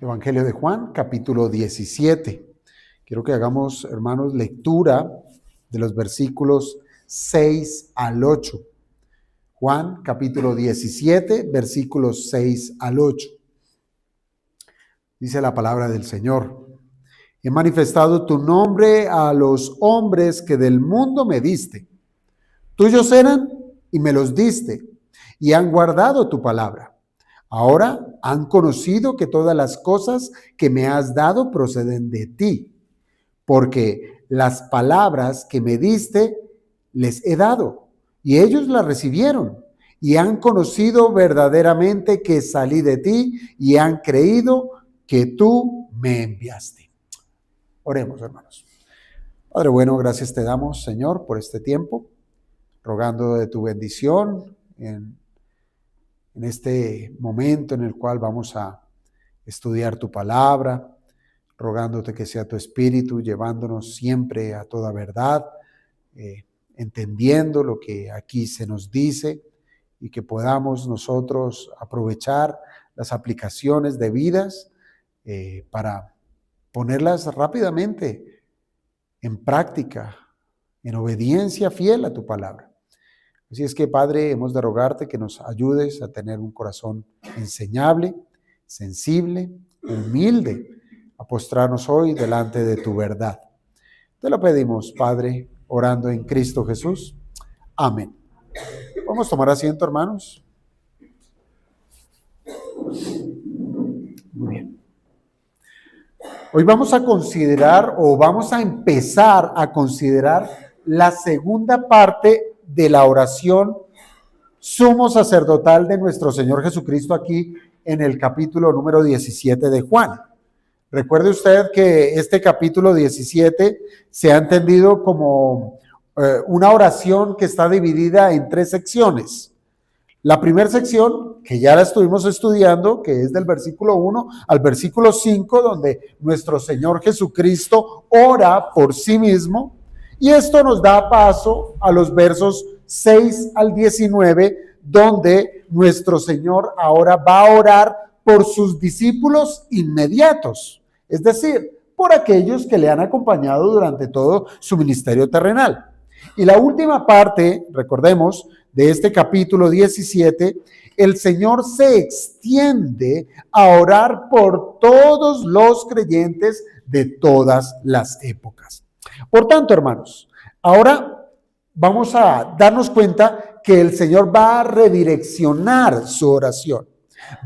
Evangelio de Juan, capítulo 17. Quiero que hagamos, hermanos, lectura de los versículos 6 al 8. Juan, capítulo 17, versículos 6 al 8. Dice la palabra del Señor: He manifestado tu nombre a los hombres que del mundo me diste. Tuyos eran y me los diste, y han guardado tu palabra. Ahora han conocido que todas las cosas que me has dado proceden de ti, porque las palabras que me diste les he dado, y ellos las recibieron, y han conocido verdaderamente que salí de ti, y han creído que tú me enviaste. Oremos, hermanos. Padre bueno, gracias te damos, Señor, por este tiempo, rogando de tu bendición en este momento en el cual vamos a estudiar tu palabra, rogándote que sea tu Espíritu llevándonos siempre a toda verdad, entendiendo lo que aquí se nos dice y que podamos nosotros aprovechar las aplicaciones debidas para ponerlas rápidamente en práctica, en obediencia fiel a tu palabra. Así es que, Padre, hemos de rogarte que nos ayudes a tener un corazón enseñable, sensible, humilde, a postrarnos hoy delante de tu verdad. Te lo pedimos, Padre, orando en Cristo Jesús. Amén. Vamos a tomar asiento, hermanos. Muy bien. Hoy vamos a considerar, o vamos a empezar a considerar la segunda parte de la oración sumo sacerdotal de nuestro Señor Jesucristo aquí en el capítulo número 17 de Juan. Recuerde usted que este capítulo 17 se ha entendido como una oración que está dividida en 3 secciones. La primera sección, que ya la estuvimos estudiando, que es del versículo 1 al versículo 5, donde nuestro Señor Jesucristo ora por sí mismo. Y esto nos da paso a los versos 6 al 19, donde nuestro Señor ahora va a orar por sus discípulos inmediatos, es decir, por aquellos que le han acompañado durante todo su ministerio terrenal. Y la última parte, recordemos, de este capítulo 17, el Señor se extiende a orar por todos los creyentes de todas las épocas. Por tanto, hermanos, ahora vamos a darnos cuenta que el Señor va a redireccionar su oración,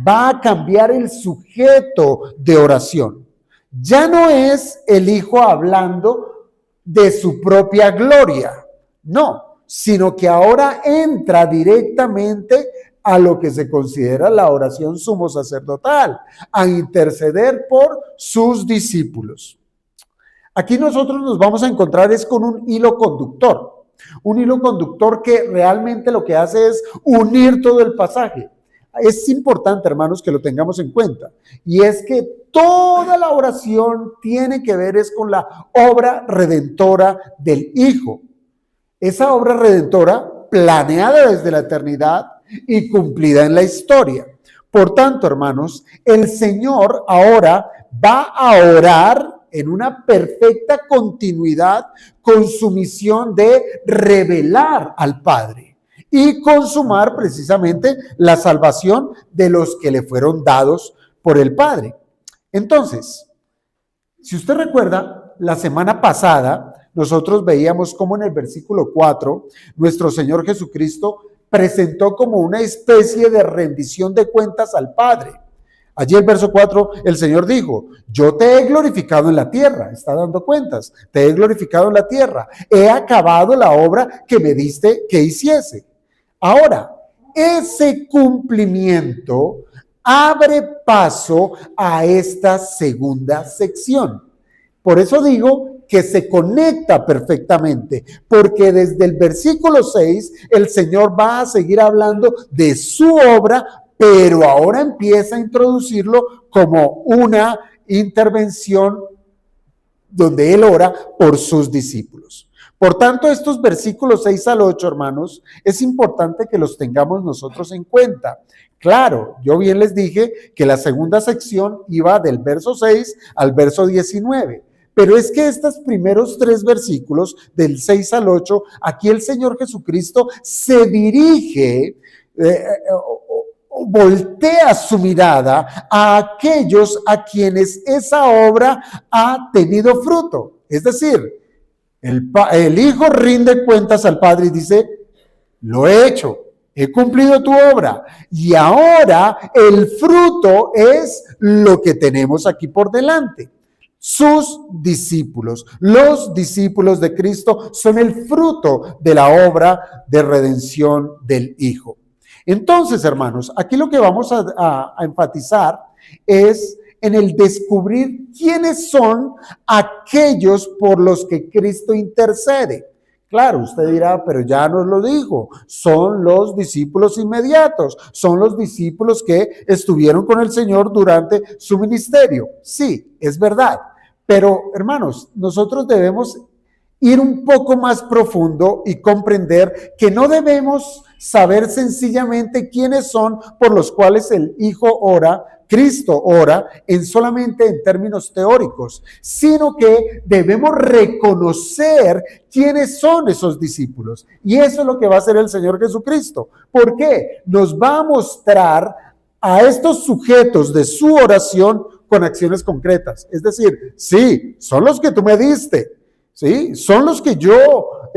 va a cambiar el sujeto de oración. Ya no es el Hijo hablando de su propia gloria, no, sino que ahora entra directamente a lo que se considera la oración sumo sacerdotal, a interceder por sus discípulos. Aquí nosotros nos vamos a encontrar es con un hilo conductor que realmente lo que hace es unir todo el pasaje. Es importante, hermanos, que lo tengamos en cuenta, y es que toda la oración tiene que ver es con la obra redentora del Hijo. Esa obra redentora planeada desde la eternidad y cumplida en la historia. Por tanto, hermanos, el Señor ahora va a orar en una perfecta continuidad con su misión de revelar al Padre y consumar precisamente la salvación de los que le fueron dados por el Padre. Entonces, si usted recuerda, la semana pasada nosotros veíamos cómo en el versículo 4 nuestro Señor Jesucristo presentó como una especie de rendición de cuentas al Padre. Allí el verso 4, el Señor dijo: yo te he glorificado en la tierra, está dando cuentas, te he glorificado en la tierra, he acabado la obra que me diste que hiciese. Ahora, ese cumplimiento abre paso a esta segunda sección. Por eso digo que se conecta perfectamente, porque desde el versículo 6 el Señor va a seguir hablando de su obra, pero ahora empieza a introducirlo como una intervención donde Él ora por sus discípulos. Por tanto, estos versículos 6 al 8, hermanos, es importante que los tengamos nosotros en cuenta. Claro, yo bien les dije que la segunda sección iba del verso 6 al verso 19. Pero es que estos primeros 3 versículos, del 6 al 8, aquí el Señor Jesucristo se dirige, voltea su mirada a aquellos a quienes esa obra ha tenido fruto. Es decir, el Hijo rinde cuentas al Padre y dice, lo he hecho, he cumplido tu obra y ahora el fruto es lo que tenemos aquí por delante. Sus discípulos, los discípulos de Cristo, son el fruto de la obra de redención del Hijo. Entonces, hermanos, aquí lo que vamos a enfatizar es en el descubrir quiénes son aquellos por los que Cristo intercede. Claro, usted dirá, pero ya nos lo dijo, son los discípulos inmediatos, son los discípulos que estuvieron con el Señor durante su ministerio. Sí, es verdad, pero hermanos, nosotros debemos ir un poco más profundo y comprender que no debemos saber sencillamente quiénes son por los cuales el Hijo ora, Cristo ora, solamente en términos teóricos, sino que debemos reconocer quiénes son esos discípulos. Y eso es lo que va a hacer el Señor Jesucristo. ¿Por qué? Nos va a mostrar a estos sujetos de su oración con acciones concretas. Es decir, sí, son los que tú me diste, ¿sí? Son los que yo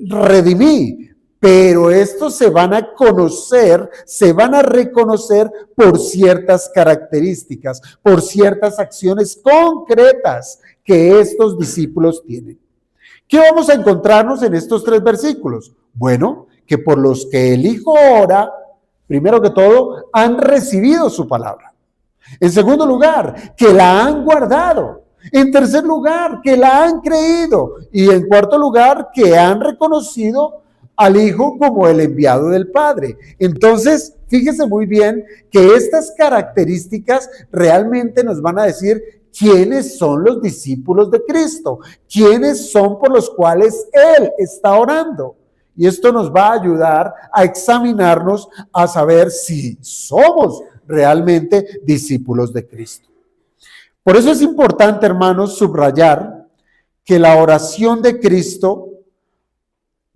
redimí, pero estos se van a conocer, se van a reconocer por ciertas características, por ciertas acciones concretas que estos discípulos tienen. ¿Qué vamos a encontrarnos en estos 3 versículos? Bueno, que por los que el Hijo ora, primero que todo, han recibido su palabra. En segundo lugar, que la han guardado. En tercer lugar, que la han creído. Y en cuarto lugar, que han reconocido al Hijo como el enviado del Padre. Entonces, fíjese muy bien que estas características realmente nos van a decir quiénes son los discípulos de Cristo, quiénes son por los cuales Él está orando. Y esto nos va a ayudar a examinarnos, a saber si somos realmente discípulos de Cristo. Por eso es importante, hermanos, subrayar que la oración de Cristo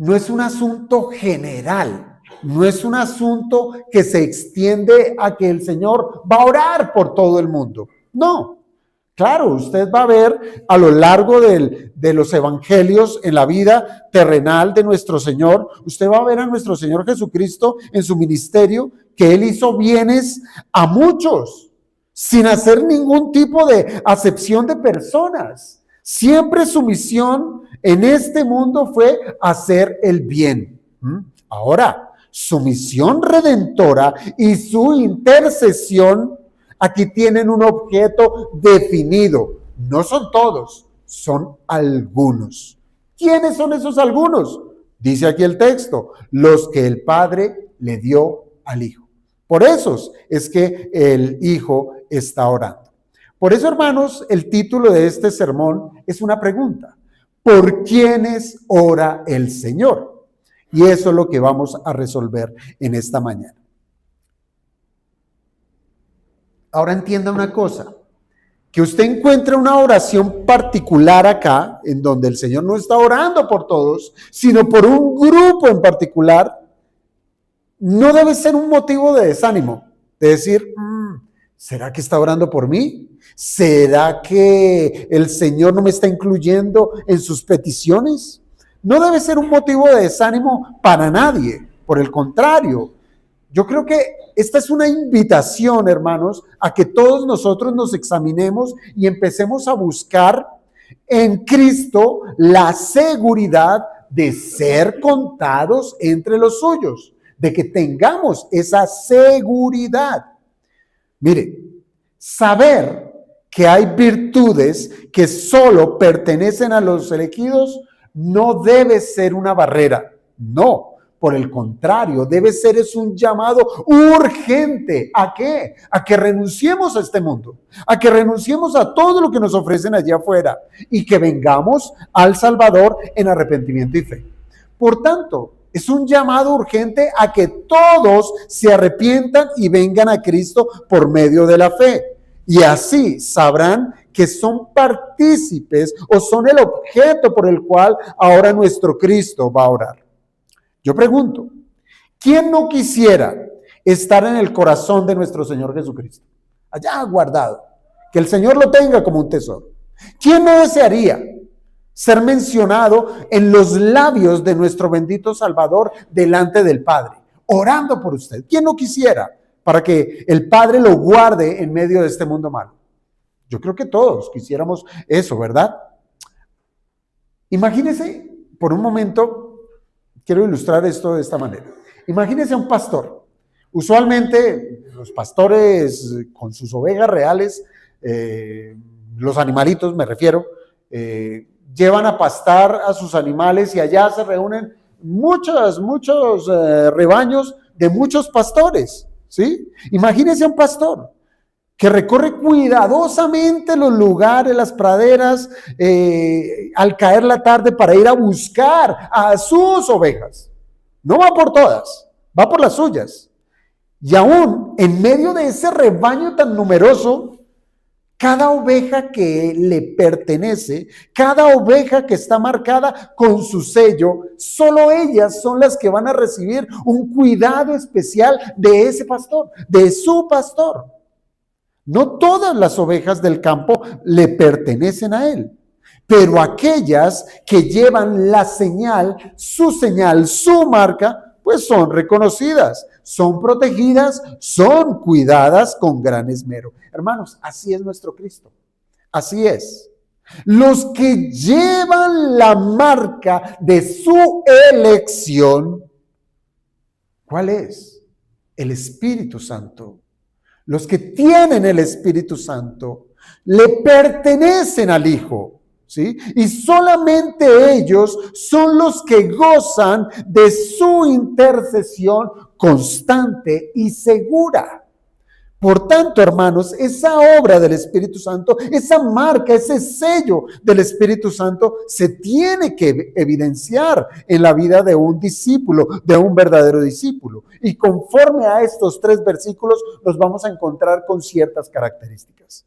no es un asunto general, no es un asunto que se extiende a que el Señor va a orar por todo el mundo. No, claro, usted va a ver a lo largo de los evangelios en la vida terrenal de nuestro Señor, usted va a ver a nuestro Señor Jesucristo en su ministerio, que Él hizo bienes a muchos, sin hacer ningún tipo de acepción de personas. Siempre su misión en este mundo fue hacer el bien. Ahora, su misión redentora y su intercesión aquí tienen un objeto definido. No son todos, son algunos. ¿Quiénes son esos algunos? Dice aquí el texto, los que el Padre le dio al Hijo. Por eso es que el Hijo está orando. Por eso, hermanos, el título de este sermón es una pregunta. ¿Por quiénes ora el Señor? Y eso es lo que vamos a resolver en esta mañana. Ahora entienda una cosa, que usted encuentre una oración particular acá, en donde el Señor no está orando por todos, sino por un grupo en particular, no debe ser un motivo de desánimo, de decir, ¿será que está orando por mí? ¿Será que el Señor no me está incluyendo en sus peticiones? No debe ser un motivo de desánimo para nadie, por el contrario. Yo creo que esta es una invitación, hermanos, a que todos nosotros nos examinemos y empecemos a buscar en Cristo la seguridad de ser contados entre los suyos, de que tengamos esa seguridad. Mire, saber que hay virtudes que solo pertenecen a los elegidos no debe ser una barrera, no, Por el contrario, debe ser es un llamado urgente. ¿A qué? A que renunciemos a este mundo, a que renunciemos a todo lo que nos ofrecen allá afuera y que vengamos al Salvador en arrepentimiento y fe. Por tanto, es un llamado urgente a que todos se arrepientan y vengan a Cristo por medio de la fe. Y así sabrán que son partícipes o son el objeto por el cual ahora nuestro Cristo va a orar. Yo pregunto, ¿quién no quisiera estar en el corazón de nuestro Señor Jesucristo? Allá guardado, que el Señor lo tenga como un tesoro. ¿Quién no desearía ser mencionado en los labios de nuestro bendito Salvador delante del Padre, orando por usted? ¿Quién no quisiera para que el Padre lo guarde en medio de este mundo malo? Yo creo que todos quisiéramos eso, ¿verdad? Imagínese por un momento. Quiero ilustrar esto de esta manera. Imagínense a un pastor. Usualmente los pastores con sus ovejas reales, los animalitos me refiero, llevan a pastar a sus animales y allá se reúnen muchos rebaños de muchos pastores, ¿sí? Imagínense a un pastor que recorre cuidadosamente los lugares, las praderas, al caer la tarde para ir a buscar a sus ovejas. No va por todas, va por las suyas. Y aún en medio de ese rebaño tan numeroso, cada oveja que le pertenece, cada oveja que está marcada con su sello, solo ellas son las que van a recibir un cuidado especial de ese pastor, de su pastor. No todas las ovejas del campo le pertenecen a él, pero aquellas que llevan la señal, su marca, pues son reconocidas, son protegidas, son cuidadas con gran esmero. Hermanos, así es nuestro Cristo, así es. Los que llevan la marca de su elección, ¿cuál es? El Espíritu Santo. Los que tienen el Espíritu Santo le pertenecen al Hijo, ¿sí? Y solamente ellos son los que gozan de su intercesión constante y segura. Por tanto, hermanos, esa obra del Espíritu Santo, esa marca, ese sello del Espíritu Santo se tiene que evidenciar en la vida de un discípulo, de un verdadero discípulo. Y conforme a estos 3 versículos nos vamos a encontrar con ciertas características.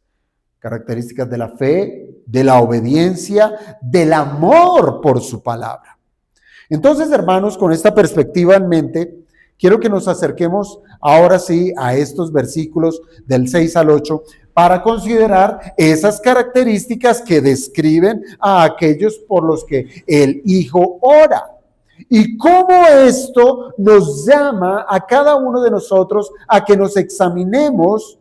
Características de la fe, de la obediencia, del amor por su palabra. Entonces, hermanos, con esta perspectiva en mente, quiero que nos acerquemos ahora sí a estos versículos del 6 al 8 para considerar esas características que describen a aquellos por los que el Hijo ora. Y cómo esto nos llama a cada uno de nosotros a que nos examinemos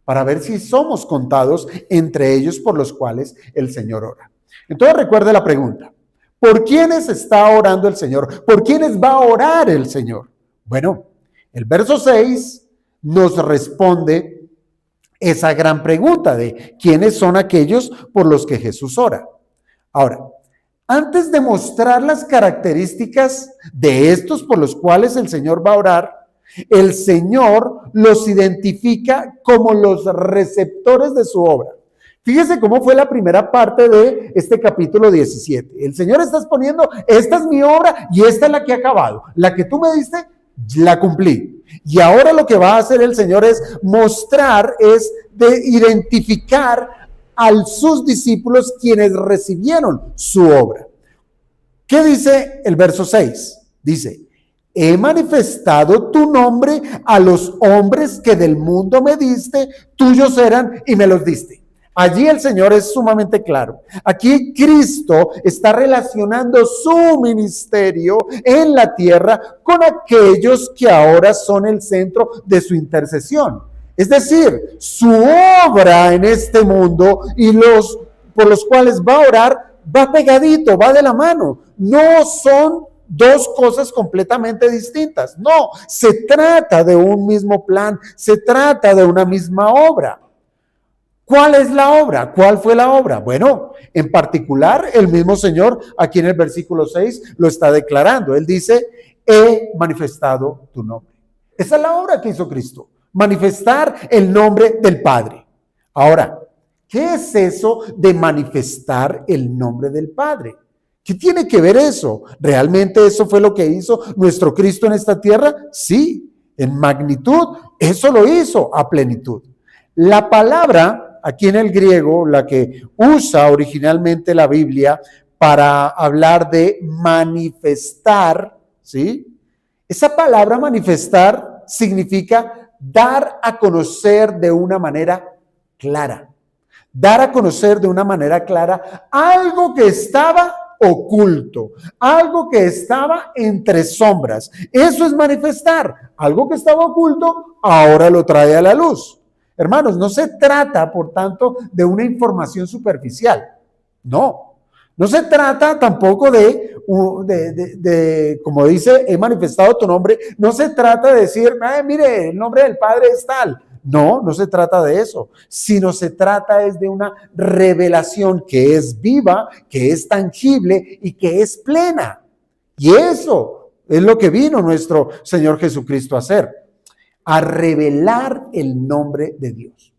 para ver si somos contados entre ellos por los cuales el Señor ora. Entonces recuerde la pregunta. ¿Por quiénes está orando el Señor? ¿Por quiénes va a orar el Señor? Bueno, el verso 6 nos responde esa gran pregunta de quiénes son aquellos por los que Jesús ora. Ahora, antes de mostrar las características de estos por los cuales el Señor va a orar, el Señor los identifica como los receptores de su obra. Fíjese cómo fue la primera parte de este capítulo 17. El Señor está exponiendo, esta es mi obra y esta es la que he acabado. La que tú me diste, la cumplí. Y ahora lo que va a hacer el Señor es mostrar, es de identificar a sus discípulos quienes recibieron su obra. ¿Qué dice el verso 6? Dice, he manifestado tu nombre a los hombres que del mundo me diste, tuyos eran y me los diste. Allí el Señor es sumamente claro. Aquí Cristo está relacionando su ministerio en la tierra con aquellos que ahora son el centro de su intercesión. Es decir, su obra en este mundo y los por los cuales va a orar, va pegadito, va de la mano. No son 2 cosas completamente distintas. No, se trata de un mismo plan, se trata de una misma obra. ¿Cuál es la obra? ¿Cuál fue la obra? Bueno, en particular, el mismo Señor aquí en el versículo 6 lo está declarando. Él dice, he manifestado tu nombre. Esa es la obra que hizo Cristo, manifestar el nombre del Padre. Ahora, ¿qué es eso de manifestar el nombre del Padre? ¿Qué tiene que ver eso? ¿Realmente eso fue lo que hizo nuestro Cristo en esta tierra? Sí, en magnitud, eso lo hizo a plenitud. La palabra, aquí en el griego, la que usa originalmente la Biblia para hablar de manifestar, ¿sí? Esa palabra manifestar significa dar a conocer de una manera clara. Dar a conocer de una manera clara algo que estaba oculto, algo que estaba entre sombras. Eso es manifestar. Algo que estaba oculto, ahora lo trae a la luz. Hermanos, no se trata, por tanto, de una información superficial. No se trata tampoco de como dice, he manifestado tu nombre. No se trata de decir, mire, el nombre del Padre es tal. No se trata de eso, sino se trata es de una revelación que es viva, que es tangible y que es plena. Y eso es lo que vino nuestro Señor Jesucristo a hacer, a revelar el nombre de Dios.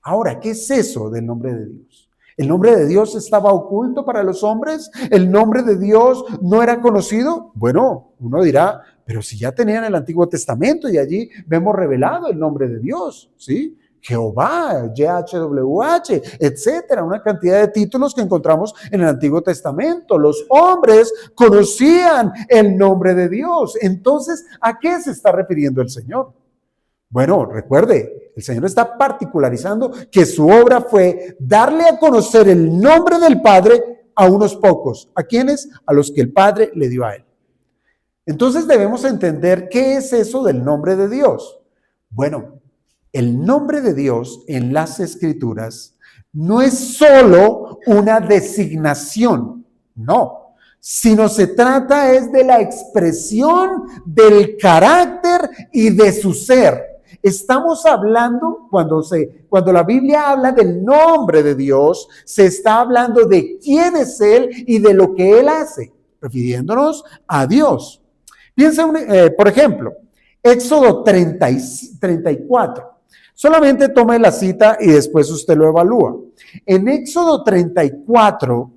Ahora, ¿qué es eso del nombre de Dios? ¿El nombre de Dios estaba oculto para los hombres? ¿El nombre de Dios no era conocido? Bueno, uno dirá, pero si ya tenían el Antiguo Testamento y allí vemos revelado el nombre de Dios, ¿sí? Jehová, YHWH, etcétera, una cantidad de títulos que encontramos en el Antiguo Testamento. Los hombres conocían el nombre de Dios. Entonces, ¿a qué se está refiriendo el Señor? Bueno, recuerde, el Señor está particularizando que su obra fue darle a conocer el nombre del Padre a unos pocos. ¿A quiénes? A los que el Padre le dio a él. Entonces debemos entender qué es eso del nombre de Dios. Bueno, el nombre de Dios en las Escrituras no es solo una designación, no, sino se trata es de la expresión del carácter y de su ser. Estamos hablando, cuando la Biblia habla del nombre de Dios, se está hablando de quién es Él y de lo que Él hace, refiriéndonos a Dios. Piensa, por ejemplo, Éxodo 34. Solamente tome la cita y después usted lo evalúa. En Éxodo 34,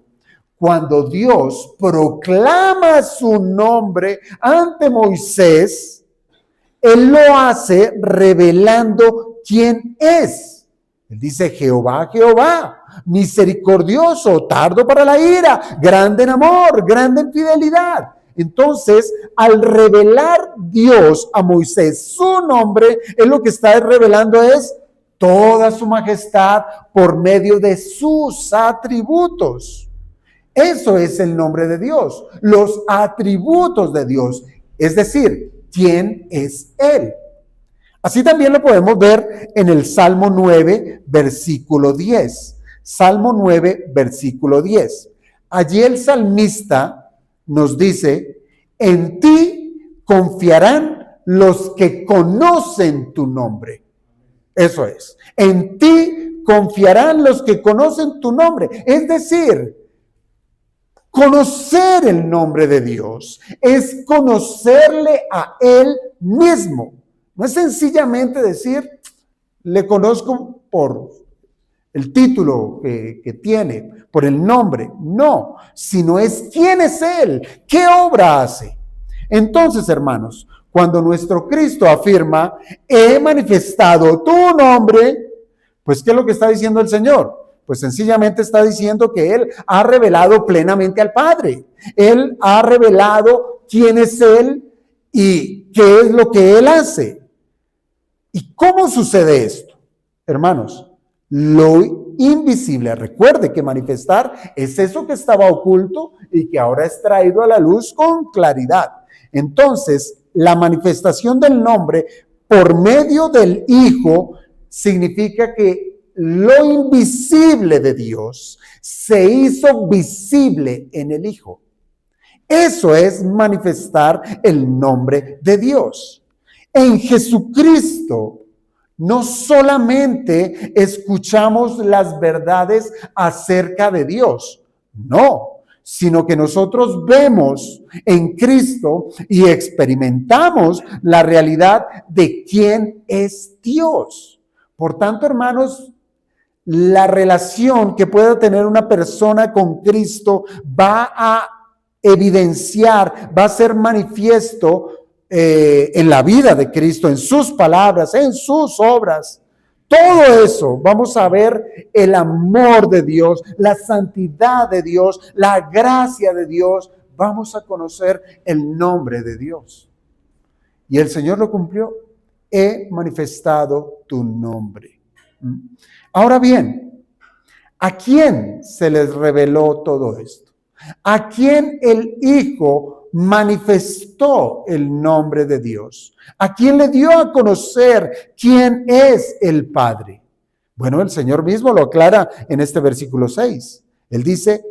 cuando Dios proclama su nombre ante Moisés, Él lo hace revelando quién es. Él dice, Jehová, Jehová, misericordioso, tardo para la ira, grande en amor, grande en fidelidad. Entonces, al revelar Dios a Moisés su nombre, Él lo que está revelando es toda su majestad por medio de sus atributos. Eso es el nombre de Dios, los atributos de Dios, es decir, ¿quién es Él? Así también lo podemos ver en el Salmo 9, versículo 10. Salmo 9, versículo 10. Allí el salmista nos dice, en ti confiarán los que conocen tu nombre. Eso es, en ti confiarán los que conocen tu nombre. Es decir, conocer el nombre de Dios es conocerle a Él mismo. No es sencillamente decir, le conozco por el título que tiene, por el nombre. No, sino es quién es Él, qué obra hace. Entonces, hermanos, cuando nuestro Cristo afirma, he manifestado tu nombre, pues ¿qué es lo que está diciendo el Señor? Pues sencillamente está diciendo que Él ha revelado plenamente al Padre. Él ha revelado quién es Él y qué es lo que Él hace. ¿Y cómo sucede esto? Hermanos, lo invisible, recuerde que manifestar es eso que estaba oculto y que ahora es traído a la luz con claridad. Entonces, la manifestación del nombre por medio del Hijo significa que lo invisible de Dios se hizo visible en el Hijo. Eso es manifestar el nombre de Dios. En Jesucristo, no solamente escuchamos las verdades acerca de Dios, no, sino que nosotros vemos en Cristo y experimentamos la realidad de quién es Dios. Por tanto, hermanos, la relación que pueda tener una persona con Cristo va a evidenciar, va a ser manifiesto en la vida de Cristo, en sus palabras, en sus obras. Todo eso, vamos a ver el amor de Dios, la santidad de Dios, la gracia de Dios. Vamos a conocer el nombre de Dios. Y el Señor lo cumplió. He manifestado tu nombre. Ahora bien, ¿a quién se les reveló todo esto? ¿A quién el Hijo manifestó el nombre de Dios? ¿A quién le dio a conocer quién es el Padre? Bueno, el Señor mismo lo aclara en este versículo 6. Él dice,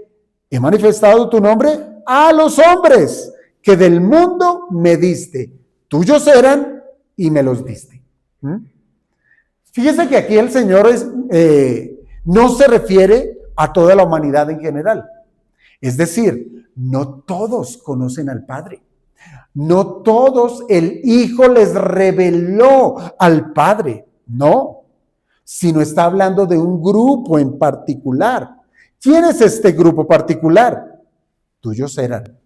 he manifestado tu nombre a los hombres que del mundo me diste. Tuyos eran y me los diste. Fíjese que aquí el Señor no se refiere a toda la humanidad en general. Es decir, no todos conocen al Padre. No todos el Hijo les reveló al Padre. No, sino está hablando de un grupo en particular. ¿Quién es este grupo particular? Tuyos eran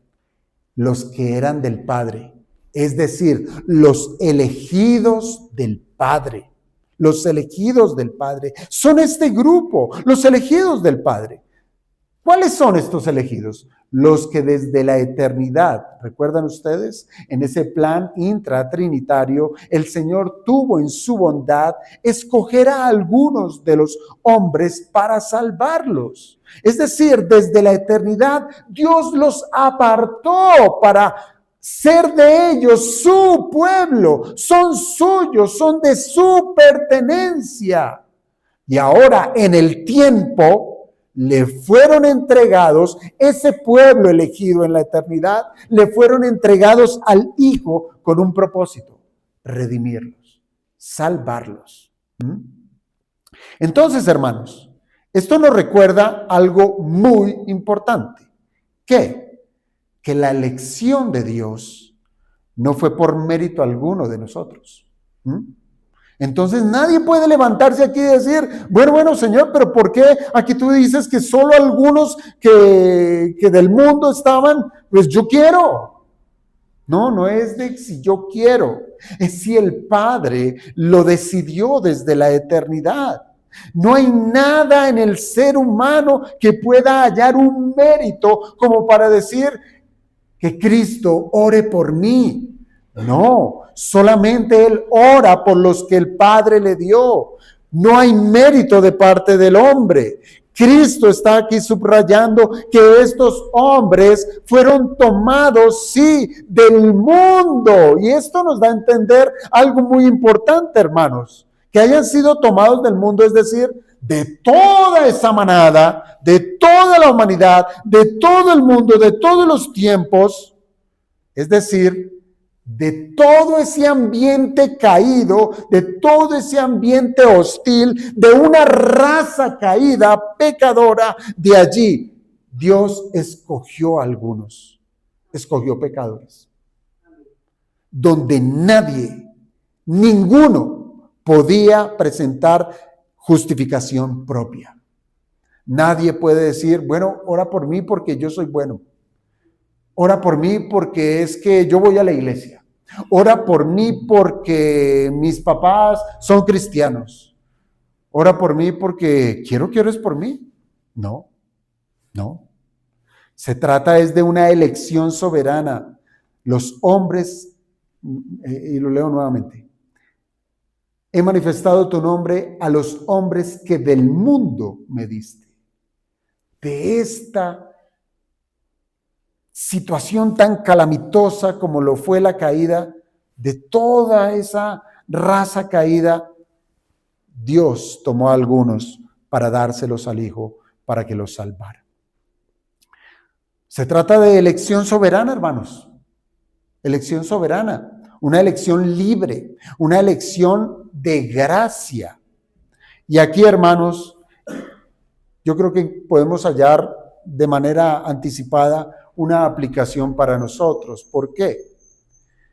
los que eran del Padre. Es decir, los elegidos del Padre. Los elegidos del Padre. Son este grupo, los elegidos del Padre. ¿Cuáles son estos elegidos? Los que desde la eternidad, ¿recuerdan ustedes? En ese plan intratrinitario, el Señor tuvo en su bondad escoger a algunos de los hombres para salvarlos. Es decir, desde la eternidad, Dios los apartó para ser de ellos su pueblo. Son suyos, son de su pertenencia. Y ahora en el tiempo le fueron entregados, ese pueblo elegido en la eternidad, le fueron entregados al Hijo con un propósito: redimirlos, salvarlos. Entonces, hermanos, esto nos recuerda algo muy importante. ¿Qué? Que la elección de Dios no fue por mérito alguno de nosotros. Entonces nadie puede levantarse aquí y decir, bueno, Señor, pero ¿por qué aquí tú dices que solo algunos que del mundo estaban? Pues yo quiero. No es de si yo quiero, es si el Padre lo decidió desde la eternidad. No hay nada en el ser humano que pueda hallar un mérito como para decir que Cristo ore por mí. No, solamente Él ora por los que el Padre le dio. No hay mérito de parte del hombre. Cristo está aquí subrayando que estos hombres fueron tomados, sí, del mundo. Y esto nos da a entender algo muy importante, hermanos. Que hayan sido tomados del mundo, es decir, de toda esa manada, de toda la humanidad, de todo el mundo, de todos los tiempos. Es decir, de todo ese ambiente caído, de todo ese ambiente hostil, de una raza caída, pecadora, de allí Dios escogió a algunos, escogió pecadores, donde nadie, ninguno podía presentar justificación propia. Nadie puede decir, bueno, ora por mí porque yo soy bueno. Ora por mí porque es que yo voy a la iglesia. Ora por mí porque mis papás son cristianos. Ora por mí porque quiero que ores por mí. No. Se trata es de una elección soberana. Los hombres, y lo leo nuevamente, he manifestado tu nombre a los hombres que del mundo me diste. De esta situación tan calamitosa como lo fue la caída, de toda esa raza caída, Dios tomó a algunos para dárselos al Hijo, para que los salvara. Se trata de elección soberana, hermanos. Elección soberana. una elección libre, una elección de gracia. Y aquí, hermanos, yo creo que podemos hallar de manera anticipada una aplicación para nosotros. ¿Por qué?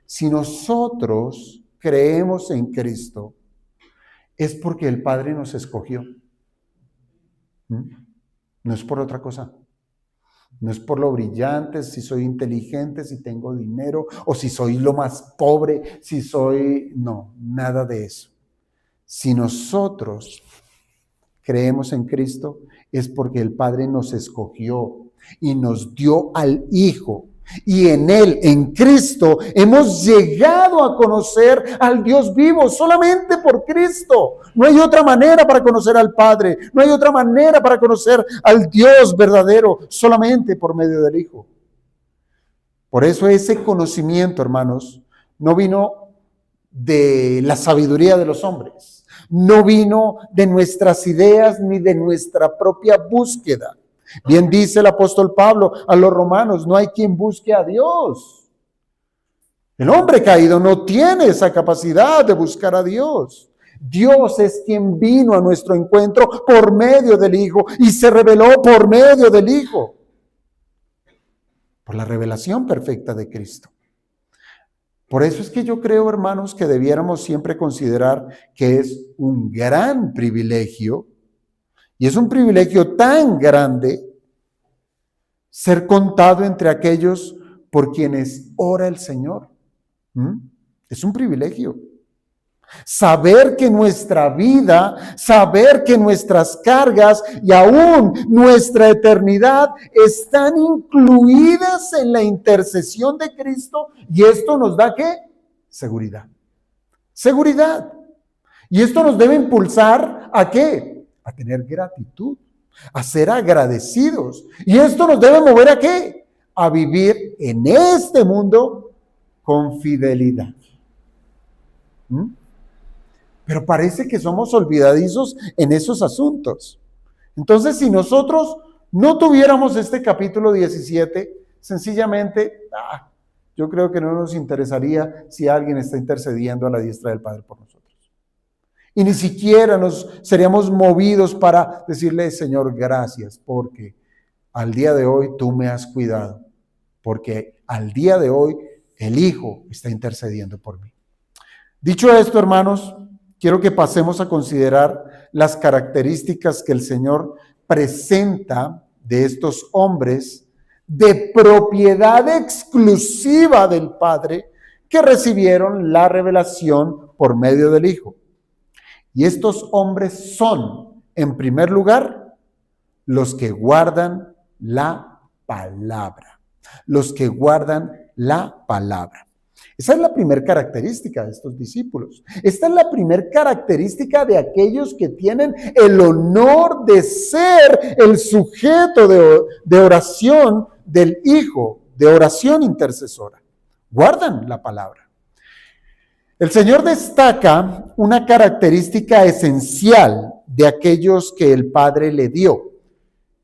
Si nosotros creemos en Cristo, es porque el Padre nos escogió. No es por otra cosa. No es por lo brillante, si soy inteligente, si tengo dinero, o si soy lo más pobre, si soy... No, nada de eso. Si nosotros creemos en Cristo, es porque el Padre nos escogió y nos dio al Hijo. Y en Él, en Cristo, hemos llegado a conocer al Dios vivo solamente por Cristo. No hay otra manera para conocer al Padre, no hay otra manera para conocer al Dios verdadero, solamente por medio del Hijo. Por eso ese conocimiento, hermanos, no vino de la sabiduría de los hombres, no vino de nuestras ideas ni de nuestra propia búsqueda. Bien dice el apóstol Pablo a los romanos, no hay quien busque a Dios. El hombre caído no tiene esa capacidad de buscar a Dios. Dios es quien vino a nuestro encuentro por medio del Hijo y se reveló por medio del Hijo. Por la revelación perfecta de Cristo. Por eso es que yo creo, hermanos, que debiéramos siempre considerar que es un gran privilegio, y es un privilegio tan grande, ser contado entre aquellos por quienes ora el Señor. Es un privilegio. Saber que nuestra vida, saber que nuestras cargas y aún nuestra eternidad están incluidas en la intercesión de Cristo, y esto nos da ¿qué? Seguridad. Seguridad. Y esto nos debe impulsar ¿a qué? A tener gratitud, a ser agradecidos. Y esto nos debe mover ¿a qué? A vivir en este mundo con fidelidad. Pero parece que somos olvidadizos en esos asuntos. Entonces, si nosotros no tuviéramos este capítulo 17, sencillamente, yo creo que no nos interesaría si alguien está intercediendo a la diestra del Padre por nosotros. Y ni siquiera nos seríamos movidos para decirle, Señor, gracias, porque al día de hoy tú me has cuidado, porque al día de hoy el Hijo está intercediendo por mí. Dicho esto, hermanos, quiero que pasemos a considerar las características que el Señor presenta de estos hombres de propiedad exclusiva del Padre que recibieron la revelación por medio del Hijo. Y estos hombres son, en primer lugar, los que guardan la palabra. Los que guardan la palabra. Esa es la primera característica de estos discípulos. Esta es la primera característica de aquellos que tienen el honor de ser el sujeto de oración del Hijo, de oración intercesora. Guardan la palabra. El Señor destaca una característica esencial de aquellos que el Padre le dio.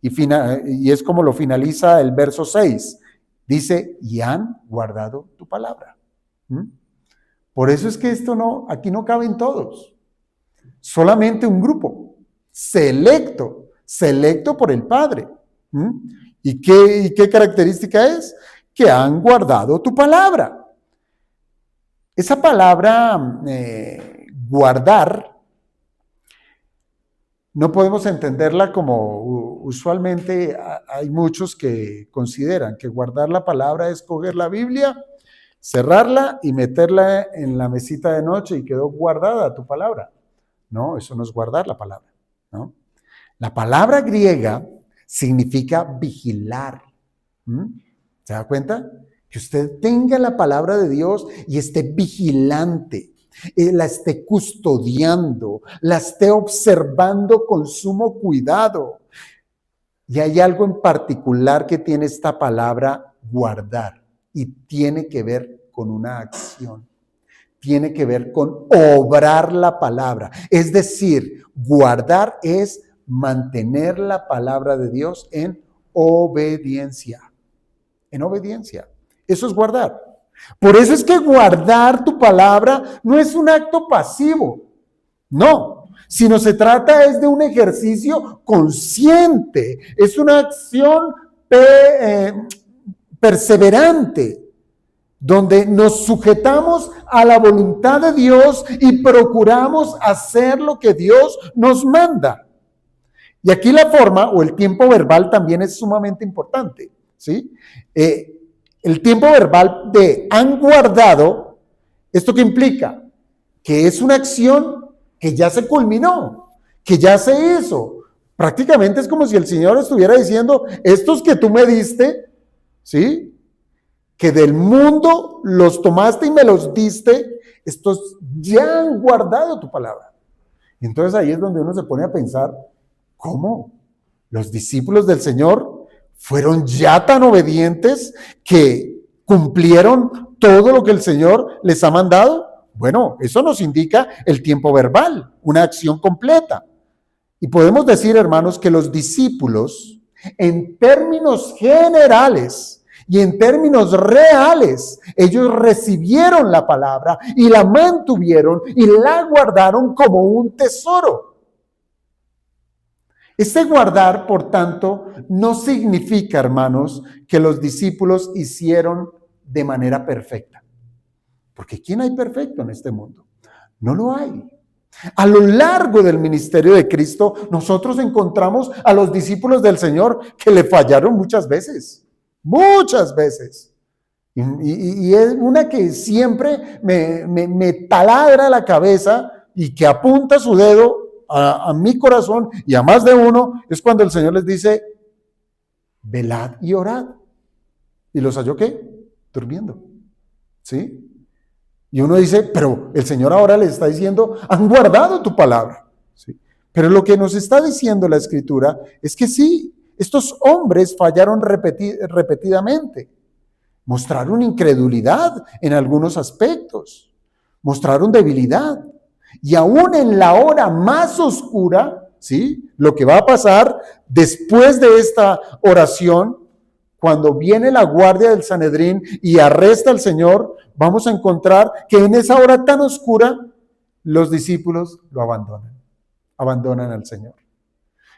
Y es como lo finaliza el verso 6. Dice, y han guardado tu palabra. Por eso es que aquí no caben todos. Solamente un grupo, selecto por el Padre. ¿Y qué característica es? Que han guardado tu palabra. Esa palabra guardar, no podemos entenderla como usualmente hay muchos que consideran que guardar la palabra es coger la Biblia, cerrarla y meterla en la mesita de noche y quedó guardada tu palabra. No, eso no es guardar la palabra, ¿no? La palabra griega significa vigilar. ¿Se da cuenta? Que usted tenga la palabra de Dios y esté vigilante, la esté custodiando, la esté observando con sumo cuidado. Y hay algo en particular que tiene esta palabra guardar y tiene que ver con una acción. Tiene que ver con obrar la palabra. Es decir, guardar es mantener la palabra de Dios en obediencia. En obediencia. Eso es guardar. Por eso es que guardar tu palabra no es un acto pasivo, no, sino se trata es de un ejercicio consciente, es una acción perseverante, donde nos sujetamos a la voluntad de Dios y procuramos hacer lo que Dios nos manda. Y aquí la forma o el tiempo verbal también es sumamente importante, ¿sí? El tiempo verbal de han guardado, ¿esto qué implica? Que es una acción que ya se culminó, que ya se hizo. Prácticamente es como si el Señor estuviera diciendo, estos que tú me diste, ¿sí? Que del mundo los tomaste y me los diste, estos ya han guardado tu palabra. Entonces ahí es donde uno se pone a pensar, ¿cómo? Los discípulos del Señor fueron ya tan obedientes que cumplieron todo lo que el Señor les ha mandado. Bueno, eso nos indica el tiempo verbal, una acción completa. Y podemos decir, hermanos, que los discípulos, en términos generales y en términos reales, ellos recibieron la palabra y la mantuvieron y la guardaron como un tesoro. Este guardar, por tanto, no significa, hermanos, que los discípulos hicieron de manera perfecta. Porque ¿quién hay perfecto en este mundo? No lo hay. A lo largo del ministerio de Cristo, nosotros encontramos a los discípulos del Señor que le fallaron muchas veces. Muchas veces. Y es una que siempre me taladra la cabeza y que apunta su dedo a mi corazón y a más de uno, es cuando el Señor les dice, velad y orad. ¿Y los halló qué? Durmiendo. ¿Sí? Y uno dice, pero el Señor ahora les está diciendo, han guardado tu palabra. ¿Sí? Pero lo que nos está diciendo la Escritura es que sí, estos hombres fallaron repetidamente. Mostraron incredulidad en algunos aspectos. Mostraron debilidad. Y aún en la hora más oscura, ¿sí? Lo que va a pasar después de esta oración, cuando viene la guardia del Sanedrín y arresta al Señor, vamos a encontrar que en esa hora tan oscura, los discípulos lo abandonan al Señor.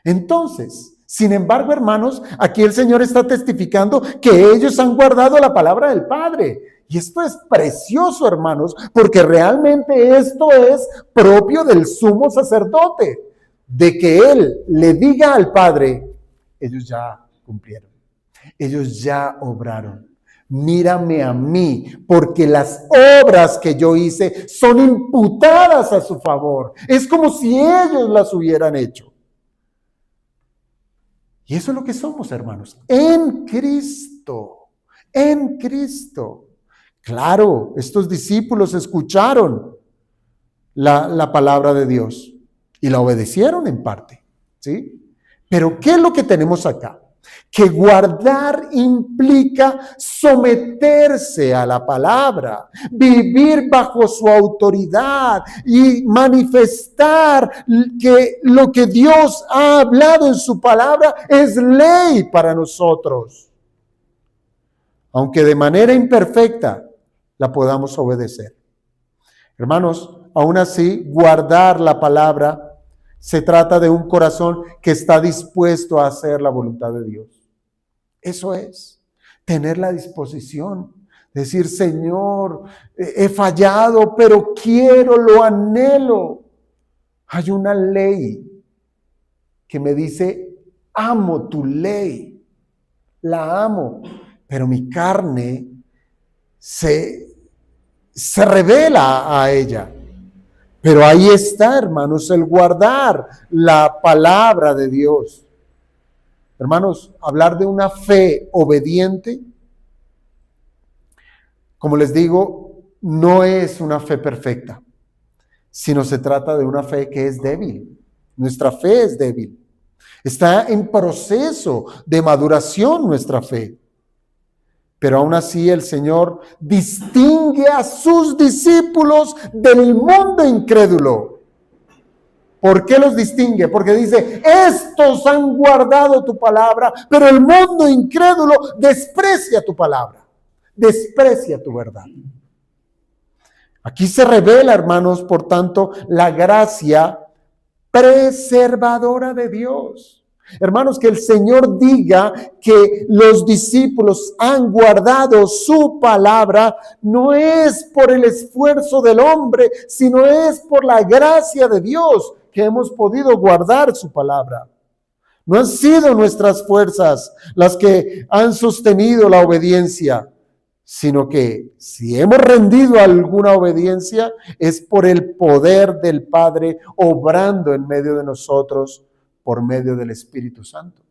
Entonces, sin embargo, hermanos, aquí el Señor está testificando que ellos han guardado la palabra del Padre. Y esto es precioso, hermanos, porque realmente esto es propio del sumo sacerdote, de que él le diga al Padre, ellos ya cumplieron, ellos ya obraron. Mírame a mí, porque las obras que yo hice son imputadas a su favor. Es como si ellos las hubieran hecho. Y eso es lo que somos, hermanos, en Cristo, en Cristo. Claro, estos discípulos escucharon la palabra de Dios y la obedecieron en parte, ¿sí? Pero ¿qué es lo que tenemos acá? Que guardar implica someterse a la palabra, vivir bajo su autoridad y manifestar que lo que Dios ha hablado en su palabra es ley para nosotros. Aunque de manera imperfecta la podamos obedecer. Hermanos, aún así, guardar la palabra se trata de un corazón que está dispuesto a hacer la voluntad de Dios. Eso es, tener la disposición, decir, Señor, he fallado, pero quiero, lo anhelo. Hay una ley que me dice, amo tu ley, la amo, pero mi carne se revela a ella. Pero ahí está, hermanos, el guardar la palabra de Dios. Hermanos, hablar de una fe obediente, como les digo, no es una fe perfecta, sino se trata de una fe que es débil. Nuestra fe es débil. Está en proceso de maduración nuestra fe. Pero aún así el Señor distingue a sus discípulos del mundo incrédulo. ¿Por qué los distingue? Porque dice, estos han guardado tu palabra, pero el mundo incrédulo desprecia tu palabra. desprecia tu verdad. Aquí se revela, hermanos, por tanto, la gracia preservadora de Dios. Hermanos, que el Señor diga que los discípulos han guardado su palabra, no es por el esfuerzo del hombre, sino es por la gracia de Dios que hemos podido guardar su palabra. No han sido nuestras fuerzas las que han sostenido la obediencia, sino que si hemos rendido alguna obediencia es por el poder del Padre obrando en medio de nosotros por medio del Espíritu Santo.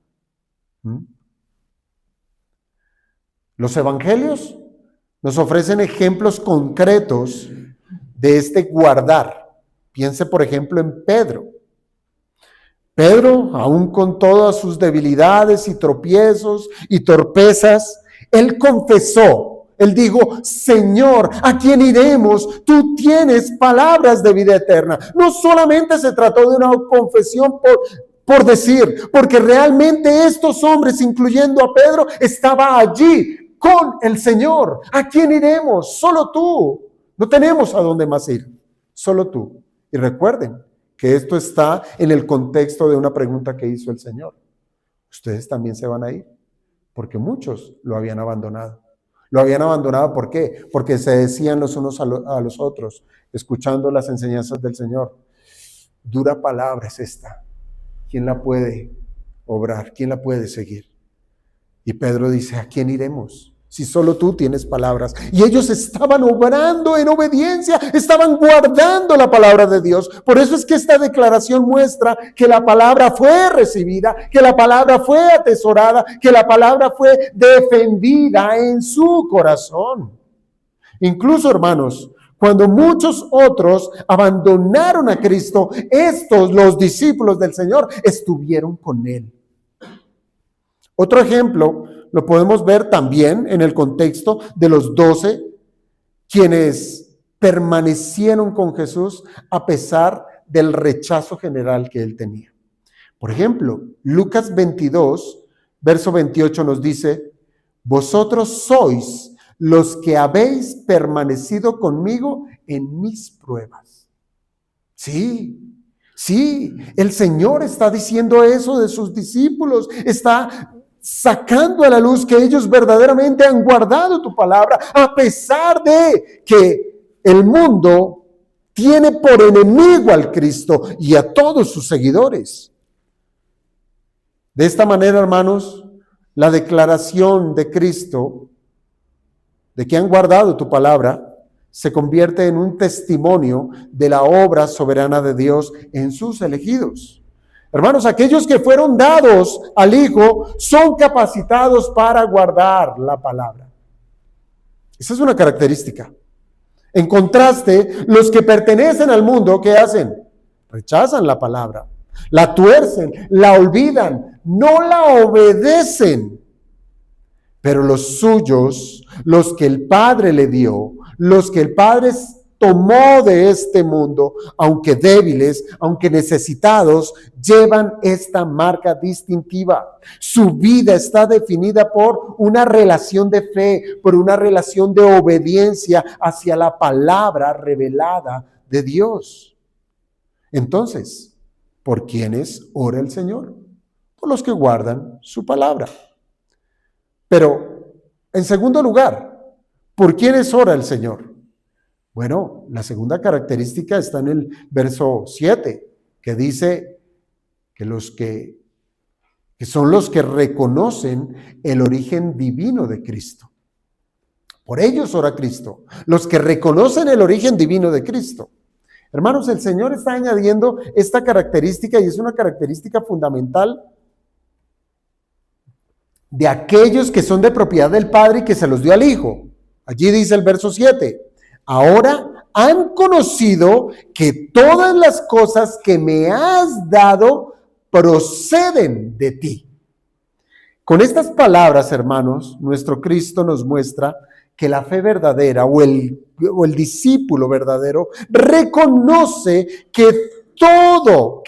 Los evangelios nos ofrecen ejemplos concretos de este guardar. Piense, por ejemplo, en Pedro. Pedro, aún con todas sus debilidades y tropiezos y torpezas, él confesó, él dijo: Señor, ¿a quién iremos? Tú tienes palabras de vida eterna. No solamente se trató de una confesión por decir, porque realmente estos hombres, incluyendo a Pedro, estaban allí con el Señor. ¿A quién iremos? Solo tú. No tenemos a dónde más ir, solo tú. Y recuerden que esto está en el contexto de una pregunta que hizo el Señor. ¿Ustedes también se van a ir? Porque muchos lo habían abandonado. Lo habían abandonado, ¿por qué? Porque se decían los unos a los otros, escuchando las enseñanzas del Señor: dura palabra es esta. ¿Quién la puede obrar? ¿Quién la puede seguir? Y Pedro dice: ¿a quién iremos? Si solo tú tienes palabras. Y ellos estaban obrando en obediencia, estaban guardando la palabra de Dios. Por eso es que esta declaración muestra que la palabra fue recibida, que la palabra fue atesorada, que la palabra fue defendida en su corazón. Incluso, hermanos, cuando muchos otros abandonaron a Cristo, estos, los discípulos del Señor, estuvieron con Él. Otro ejemplo lo podemos ver también en el contexto de los 12, quienes permanecieron con Jesús a pesar del rechazo general que Él tenía. Por ejemplo, Lucas 22, verso 28 nos dice: vosotros sois los que habéis permanecido conmigo en mis pruebas. Sí, el Señor está diciendo eso de sus discípulos, está sacando a la luz que ellos verdaderamente han guardado tu palabra, a pesar de que el mundo tiene por enemigo al Cristo y a todos sus seguidores. De esta manera, hermanos, la declaración de Cristo de que han guardado tu palabra se convierte en un testimonio de la obra soberana de Dios en sus elegidos. Hermanos, aquellos que fueron dados al Hijo son capacitados para guardar la palabra. Esa es una característica. En contraste, los que pertenecen al mundo, ¿qué hacen? Rechazan la palabra, la tuercen, la olvidan, no la obedecen. Pero los suyos, los que el Padre le dio, los que el Padre tomó de este mundo, aunque débiles, aunque necesitados, llevan esta marca distintiva. Su vida está definida por una relación de fe, por una relación de obediencia hacia la palabra revelada de Dios. Entonces, ¿por quiénes ora el Señor? Por los que guardan su palabra. Pero, en segundo lugar, ¿por quiénes ora el Señor? Bueno, la segunda característica está en el verso 7, que dice que los que son los que reconocen el origen divino de Cristo. Por ellos ora Cristo, los que reconocen el origen divino de Cristo. Hermanos, el Señor está añadiendo esta característica, y es una característica fundamental de aquellos que son de propiedad del Padre y que se los dio al Hijo. Allí dice el verso 7. Ahora han conocido que todas las cosas que me has dado proceden de ti. Con estas palabras, hermanos, nuestro Cristo nos muestra que la fe verdadera o el discípulo verdadero reconoce que todo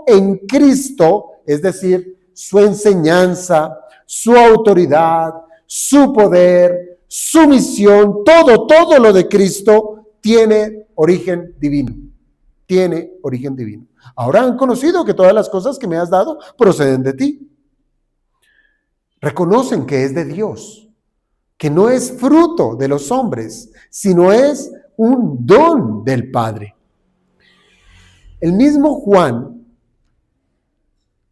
en Cristo, es decir, su enseñanza, su autoridad, su poder, sumisión, todo lo de Cristo tiene origen divino. Tiene origen divino. Ahora han conocido que todas las cosas que me has dado proceden de ti. Reconocen que es de Dios, que no es fruto de los hombres, sino es un don del Padre. El mismo Juan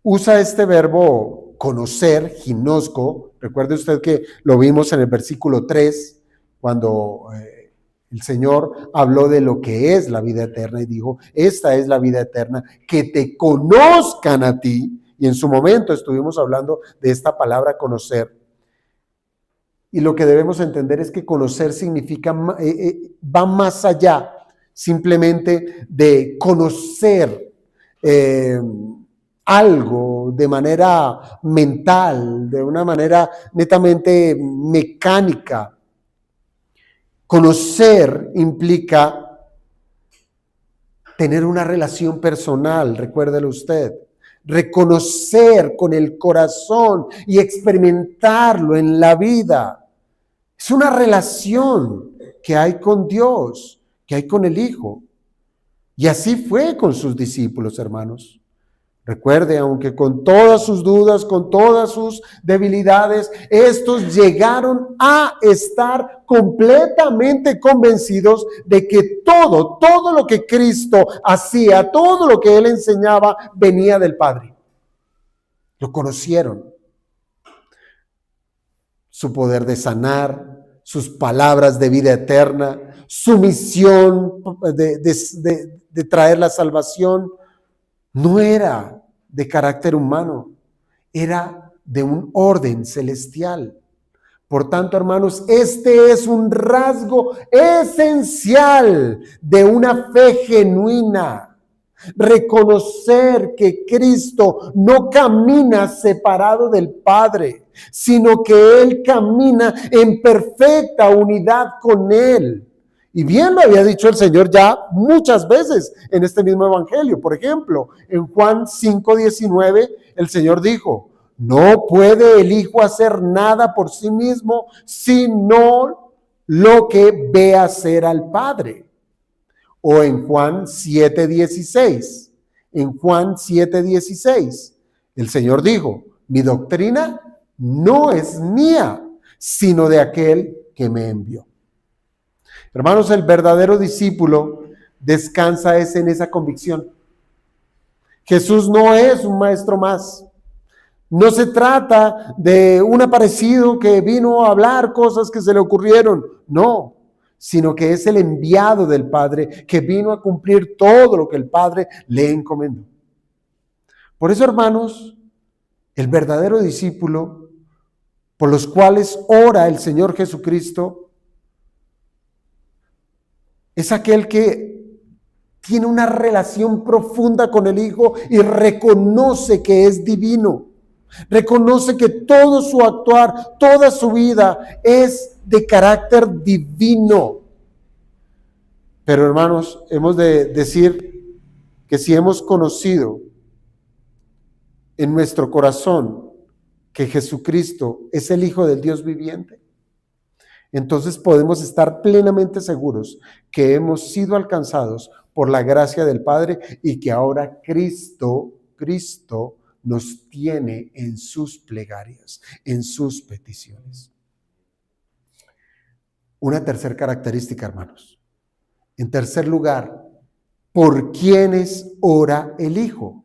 usa este verbo conocer, ginosko. Recuerde usted que lo vimos en el versículo 3, cuando el Señor habló de lo que es la vida eterna y dijo, esta es la vida eterna, que te conozcan a ti. Y en su momento estuvimos hablando de esta palabra conocer. Y lo que debemos entender es que conocer significa, va más allá simplemente de conocer algo de manera mental, de una manera netamente mecánica. Conocer implica tener una relación personal, recuérdelo usted. Reconocer con el corazón y experimentarlo en la vida. Es una relación que hay con Dios, que hay con el Hijo. Y así fue con sus discípulos, hermanos. Recuerde, aunque con todas sus dudas, con todas sus debilidades, estos llegaron a estar completamente convencidos de que todo lo que Cristo hacía, todo lo que Él enseñaba, venía del Padre. Lo conocieron. Su poder de sanar, sus palabras de vida eterna, su misión de traer la salvación, no era de carácter humano, era de un orden celestial. Por tanto, hermanos, este es un rasgo esencial de una fe genuina. Reconocer que Cristo no camina separado del Padre, sino que Él camina en perfecta unidad con Él. Y bien lo había dicho el Señor ya muchas veces en este mismo evangelio. Por ejemplo, en Juan 5:19, el Señor dijo, no puede el Hijo hacer nada por sí mismo, sino lo que ve hacer al Padre. O en Juan 7:16, el Señor dijo, mi doctrina no es mía, sino de aquel que me envió. Hermanos, el verdadero discípulo descansa en esa convicción. Jesús no es un maestro más. No se trata de un aparecido que vino a hablar cosas que se le ocurrieron. No, sino que es el enviado del Padre que vino a cumplir todo lo que el Padre le encomendó. Por eso, hermanos, el verdadero discípulo, por los cuales ora el Señor Jesucristo, es aquel que tiene una relación profunda con el Hijo y reconoce que es divino. Reconoce que todo su actuar, toda su vida es de carácter divino. Pero hermanos, hemos de decir que si hemos conocido en nuestro corazón que Jesucristo es el Hijo del Dios viviente, entonces podemos estar plenamente seguros que hemos sido alcanzados por la gracia del Padre y que ahora Cristo nos tiene en sus plegarias, en sus peticiones. Una tercera característica, hermanos. En tercer lugar, ¿por quiénes ora el Hijo?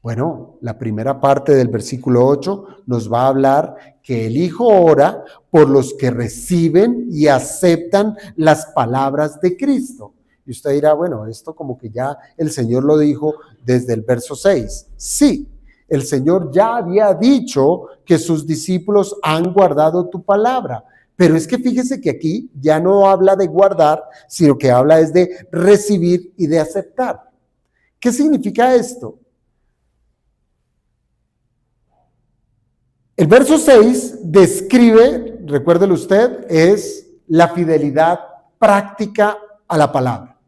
Bueno, la primera parte del versículo 8 nos va a hablar que el Hijo ora por los que reciben y aceptan las palabras de Cristo. Y usted dirá, bueno, esto como que ya el Señor lo dijo desde el verso 6. Sí, el Señor ya había dicho que sus discípulos han guardado tu palabra. Pero es que fíjese que aquí ya no habla de guardar, sino que habla es de recibir y de aceptar. ¿Qué significa esto? El verso 6 describe, recuérdelo usted, es la fidelidad práctica a la palabra,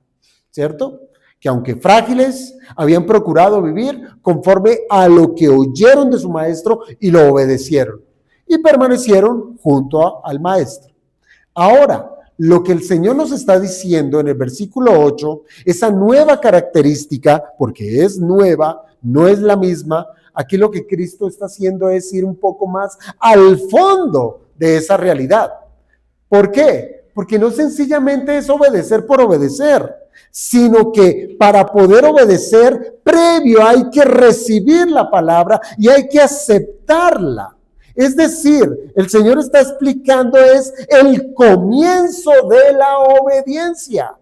¿cierto? Que aunque frágiles, habían procurado vivir conforme a lo que oyeron de su maestro y lo obedecieron y permanecieron junto al maestro. Ahora, lo que el Señor nos está diciendo en el versículo 8, esa nueva característica, porque es nueva, no es la misma, aquí lo que Cristo está haciendo es ir un poco más al fondo de esa realidad. ¿Por qué? Porque no sencillamente es obedecer por obedecer, sino que para poder obedecer, previo hay que recibir la palabra y hay que aceptarla. Es decir, el Señor está explicando es el comienzo de la obediencia.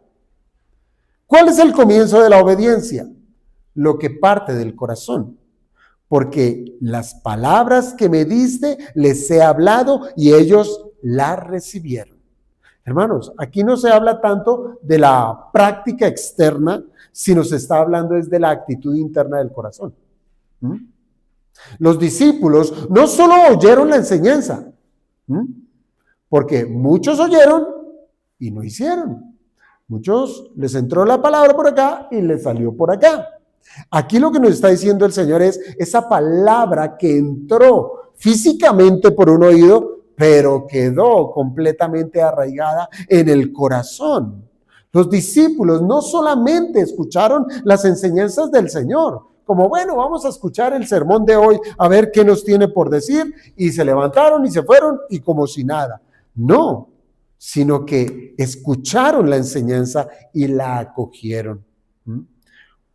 ¿Cuál es el comienzo de la obediencia? Lo que parte del corazón. Porque las palabras que me diste les he hablado y ellos las recibieron. Hermanos, aquí no se habla tanto de la práctica externa, sino se está hablando es de la actitud interna del corazón. Los discípulos no solo oyeron la enseñanza, porque muchos oyeron y no hicieron. Muchos les entró la palabra por acá y les salió por acá. Aquí lo que nos está diciendo el Señor es esa palabra que entró físicamente por un oído, pero quedó completamente arraigada en el corazón. Los discípulos no solamente escucharon las enseñanzas del Señor, como bueno, vamos a escuchar el sermón de hoy, a ver qué nos tiene por decir, y se levantaron y se fueron y como si nada. No, sino que escucharon la enseñanza y la acogieron.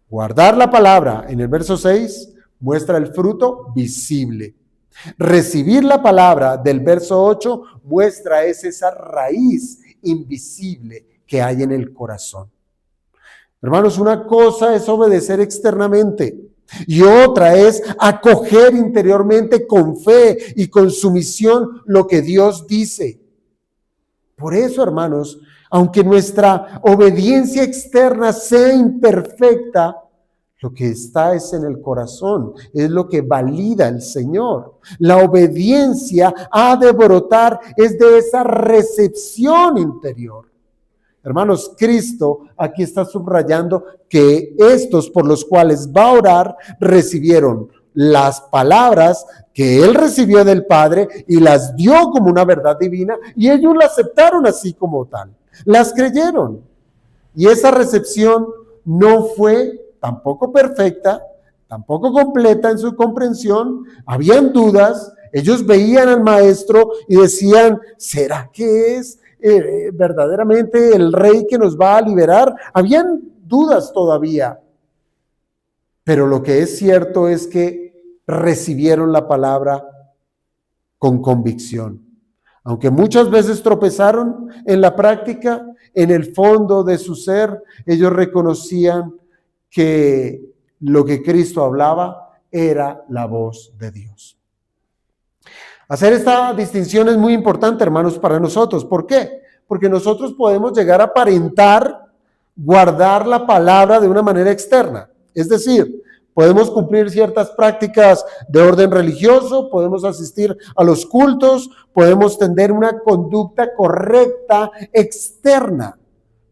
Guardar la palabra en el verso 6 muestra el fruto visible. Recibir la palabra del verso 8 muestra esa raíz invisible que hay en el corazón. Hermanos, una cosa es obedecer externamente y otra es acoger interiormente con fe y con sumisión lo que Dios dice. Por eso, hermanos, aunque nuestra obediencia externa sea imperfecta, lo que está es en el corazón, es lo que valida el Señor. La obediencia ha de brotar es de esa recepción interior. Hermanos, Cristo aquí está subrayando que estos por los cuales va a orar recibieron las palabras que Él recibió del Padre y las dio como una verdad divina y ellos la aceptaron así como tal. Las creyeron. Y esa recepción no fue tampoco perfecta, tampoco completa en su comprensión. Habían dudas. Ellos veían al maestro y decían, ¿será que es verdaderamente el rey que nos va a liberar? Habían dudas todavía. Pero lo que es cierto es que recibieron la palabra con convicción. Aunque muchas veces tropezaron en la práctica, en el fondo de su ser, ellos reconocían que lo que Cristo hablaba era la voz de Dios. Hacer esta distinción es muy importante, hermanos, para nosotros. ¿Por qué? Porque nosotros podemos llegar a aparentar guardar la palabra de una manera externa. Es decir, podemos cumplir ciertas prácticas de orden religioso, podemos asistir a los cultos, podemos tener una conducta correcta externa.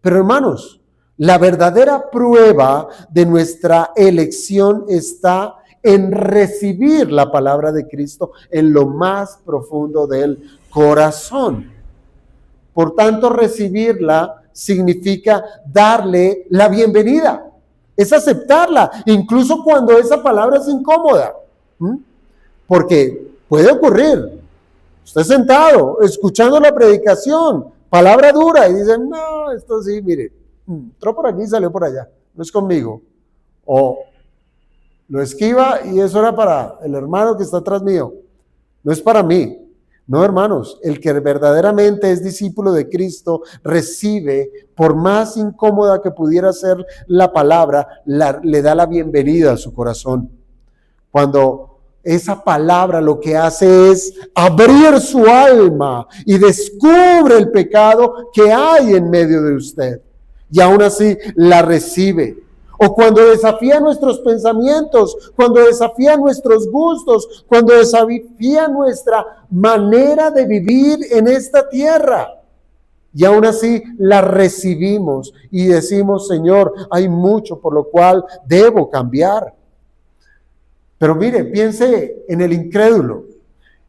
Pero hermanos, la verdadera prueba de nuestra elección está en recibir la palabra de Cristo en lo más profundo del corazón. Por tanto, recibirla significa darle la bienvenida, es aceptarla, incluso cuando esa palabra es incómoda. Porque puede ocurrir, usted sentado, escuchando la predicación, palabra dura, y dicen, no, esto sí, mire, entró por aquí y salió por allá, no es conmigo. O lo esquiva y eso era para el hermano que está atrás mío, no es para mí. No, hermanos, el que verdaderamente es discípulo de Cristo recibe, por más incómoda que pudiera ser la palabra, le da la bienvenida a su corazón. Cuando esa palabra lo que hace es abrir su alma y descubre el pecado que hay en medio de usted. Y aún así la recibe. O cuando desafía nuestros pensamientos, cuando desafía nuestros gustos, cuando desafía nuestra manera de vivir en esta tierra. Y aún así la recibimos y decimos, Señor, hay mucho por lo cual debo cambiar. Pero mire, piense en el incrédulo.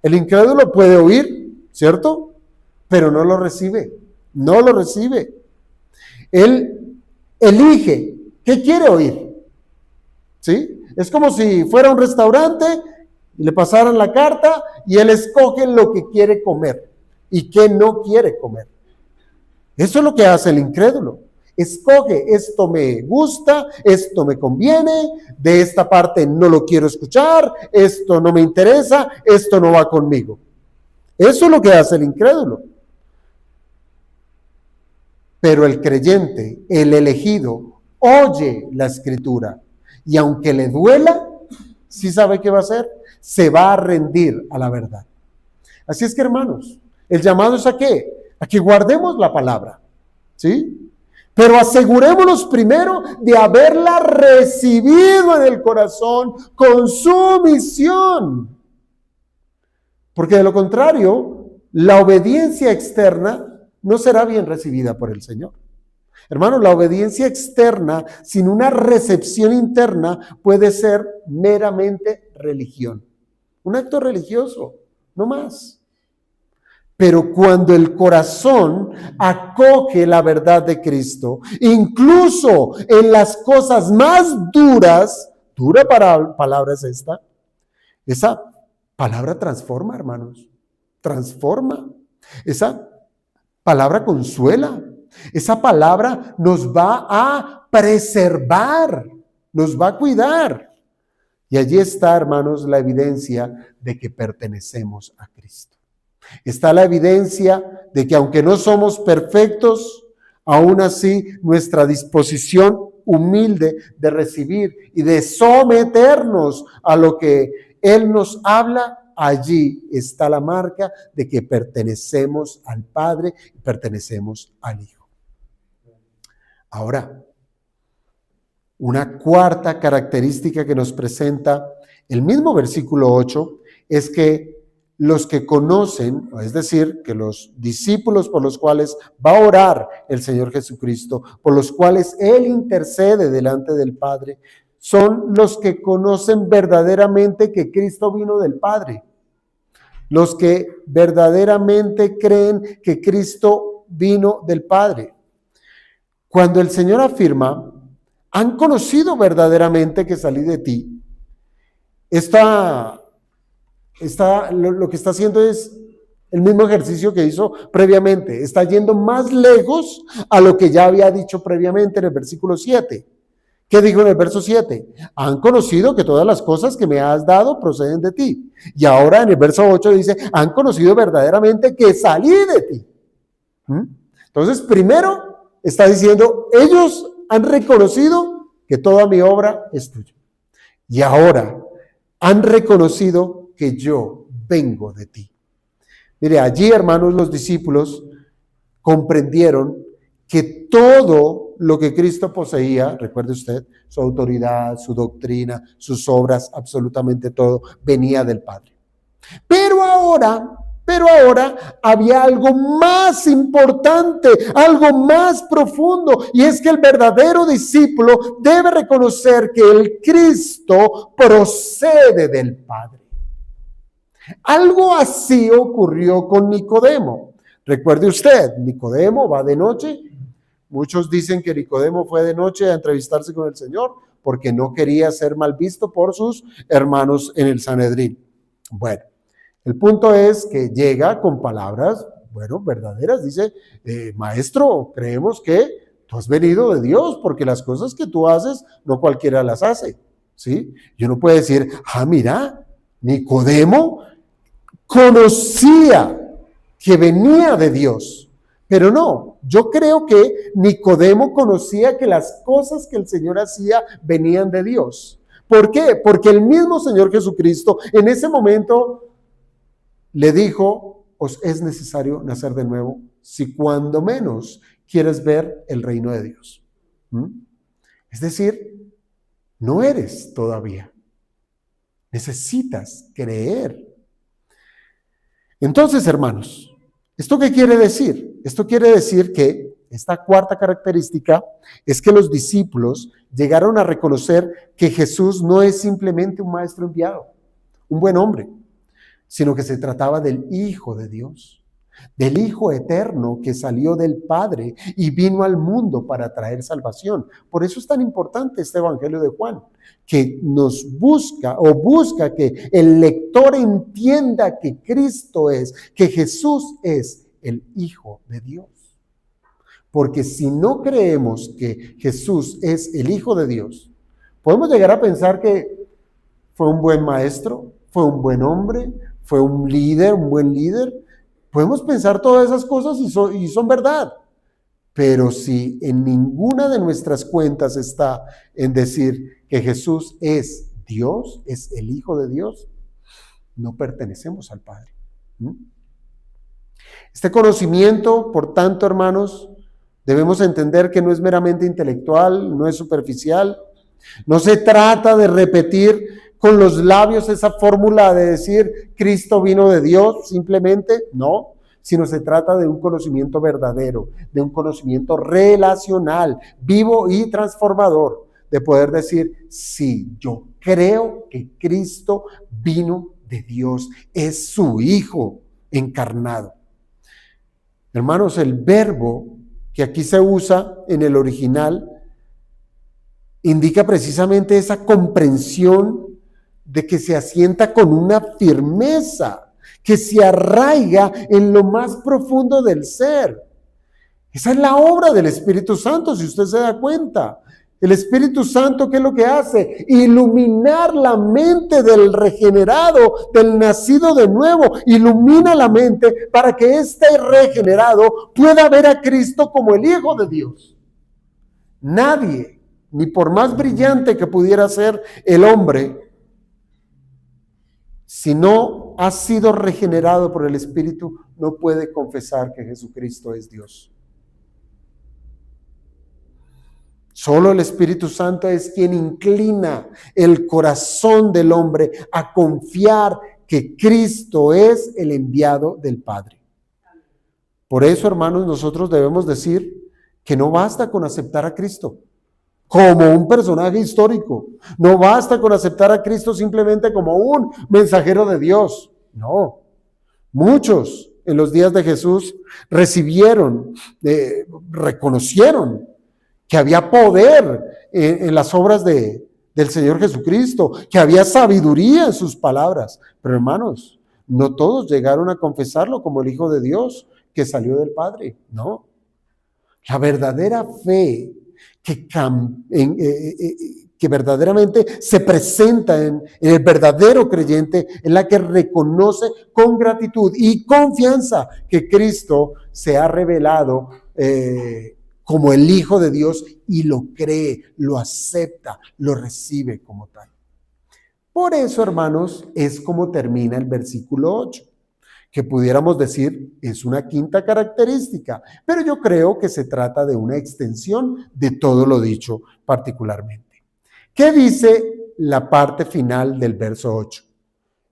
El incrédulo puede oír, ¿cierto? pero no lo recibe, no lo recibe. Él elige qué quiere oír, ¿sí? Es como si fuera un restaurante y le pasaran la carta y él escoge lo que quiere comer y qué no quiere comer. Eso es lo que hace el incrédulo. Escoge, esto me gusta, esto me conviene, de esta parte no lo quiero escuchar, esto no me interesa, esto no va conmigo. Eso es lo que hace el incrédulo. Pero el creyente, el elegido, oye la escritura y aunque le duela, ¿sí sabe qué va a hacer? Se va a rendir a la verdad. Así es que, hermanos, el llamado es ¿a qué? A que guardemos la palabra, ¿sí? Pero asegurémonos primero de haberla recibido en el corazón con sumisión. Porque de lo contrario, la obediencia externa no será bien recibida por el Señor. Hermanos, la obediencia externa sin una recepción interna puede ser meramente religión. Un acto religioso, no más. Pero cuando el corazón acoge la verdad de Cristo, incluso en las cosas más duras, dura palabra es esa palabra transforma, hermanos, transforma. Esa palabra consuela, esa palabra nos va a preservar, nos va a cuidar. Y allí está, hermanos, la evidencia de que pertenecemos a Cristo. Está la evidencia de que aunque no somos perfectos, aún así nuestra disposición humilde de recibir y de someternos a lo que Él nos habla, allí está la marca de que pertenecemos al Padre y pertenecemos al Hijo. Ahora, una cuarta característica que nos presenta el mismo versículo 8 es que los que conocen, es decir, que los discípulos por los cuales va a orar el Señor Jesucristo, por los cuales Él intercede delante del Padre, son los que conocen verdaderamente que Cristo vino del Padre. Los que verdaderamente creen que Cristo vino del Padre. Cuando el Señor afirma, han conocido verdaderamente que salí de ti, lo que está haciendo es el mismo ejercicio que hizo previamente. Está yendo más lejos a lo que ya había dicho previamente en el versículo 7. ¿Qué dijo en el verso 7? Han conocido que todas las cosas que me has dado proceden de ti. Y ahora en el verso 8 dice, han conocido verdaderamente que salí de ti. Entonces, primero está diciendo, ellos han reconocido que toda mi obra es tuya. Y ahora han reconocido que yo vengo de ti. Mire, allí, hermanos, los discípulos comprendieron que todo lo que Cristo poseía, recuerde usted, su autoridad, su doctrina, sus obras, absolutamente todo, venía del Padre. Pero ahora había algo más importante, algo más profundo, y es que el verdadero discípulo debe reconocer que el Cristo procede del Padre. Algo así ocurrió con Nicodemo. Recuerde usted, Nicodemo va de noche. Muchos dicen que Nicodemo fue de noche a entrevistarse con el Señor porque no quería ser mal visto por sus hermanos en el Sanedrín. Bueno, el punto es que llega con palabras, verdaderas. Dice, maestro, creemos que tú has venido de Dios porque las cosas que tú haces no cualquiera las hace, ¿sí? Y uno puede decir, mira, Nicodemo conocía que venía de Dios, pero no, yo creo que Nicodemo conocía que las cosas que el Señor hacía venían de Dios. ¿Por qué? Porque el mismo Señor Jesucristo en ese momento le dijo, os es necesario nacer de nuevo si cuando menos quieres ver el reino de Dios. Es decir, no eres todavía. Necesitas creer. Entonces, hermanos, ¿esto qué quiere decir? Esto quiere decir que esta cuarta característica es que los discípulos llegaron a reconocer que Jesús no es simplemente un maestro enviado, un buen hombre, sino que se trataba del Hijo de Dios. del Hijo eterno que salió del Padre y vino al mundo para traer salvación. Por eso es tan importante este Evangelio de Juan, que nos busca que el lector entienda que Cristo es, que Jesús es el Hijo de Dios. Porque si no creemos que Jesús es el Hijo de Dios, podemos llegar a pensar que fue un buen maestro, fue un buen hombre, fue un líder, un buen líder. Podemos pensar todas esas cosas y son verdad. Pero si en ninguna de nuestras cuentas está en decir que Jesús es Dios, es el Hijo de Dios, no pertenecemos al Padre. Este conocimiento, por tanto, hermanos, debemos entender que no es meramente intelectual, no es superficial. No se trata de repetir con los labios esa fórmula de decir Cristo vino de Dios, simplemente, no, sino se trata de un conocimiento verdadero, de un conocimiento relacional, vivo y transformador, de poder decir, sí, yo creo que Cristo vino de Dios, es su Hijo encarnado. Hermanos, el verbo que aquí se usa en el original indica precisamente esa comprensión de que se asienta con una firmeza, que se arraiga en lo más profundo del ser. Esa es la obra del Espíritu Santo, si usted se da cuenta. El Espíritu Santo, ¿qué es lo que hace? Iluminar la mente del regenerado, del nacido de nuevo. Ilumina la mente para que este regenerado pueda ver a Cristo como el Hijo de Dios. Nadie, ni por más brillante que pudiera ser el hombre, si no ha sido regenerado por el Espíritu, no puede confesar que Jesucristo es Dios. Solo el Espíritu Santo es quien inclina el corazón del hombre a confiar que Cristo es el enviado del Padre. Por eso, hermanos, nosotros debemos decir que no basta con aceptar a Cristo como un personaje histórico. No basta con aceptar a Cristo simplemente como un mensajero de Dios. No. Muchos en los días de Jesús reconocieron que había poder en las obras del Señor Jesucristo, que había sabiduría en sus palabras. Pero hermanos, no todos llegaron a confesarlo como el Hijo de Dios que salió del Padre. No. La verdadera fe que verdaderamente se presenta en el verdadero creyente, en la que reconoce con gratitud y confianza que Cristo se ha revelado como el Hijo de Dios y lo cree, lo acepta, lo recibe como tal. Por eso, hermanos, es como termina el versículo 8. Que pudiéramos decir es una quinta característica, pero yo creo que se trata de una extensión de todo lo dicho particularmente. ¿Qué dice la parte final del verso 8?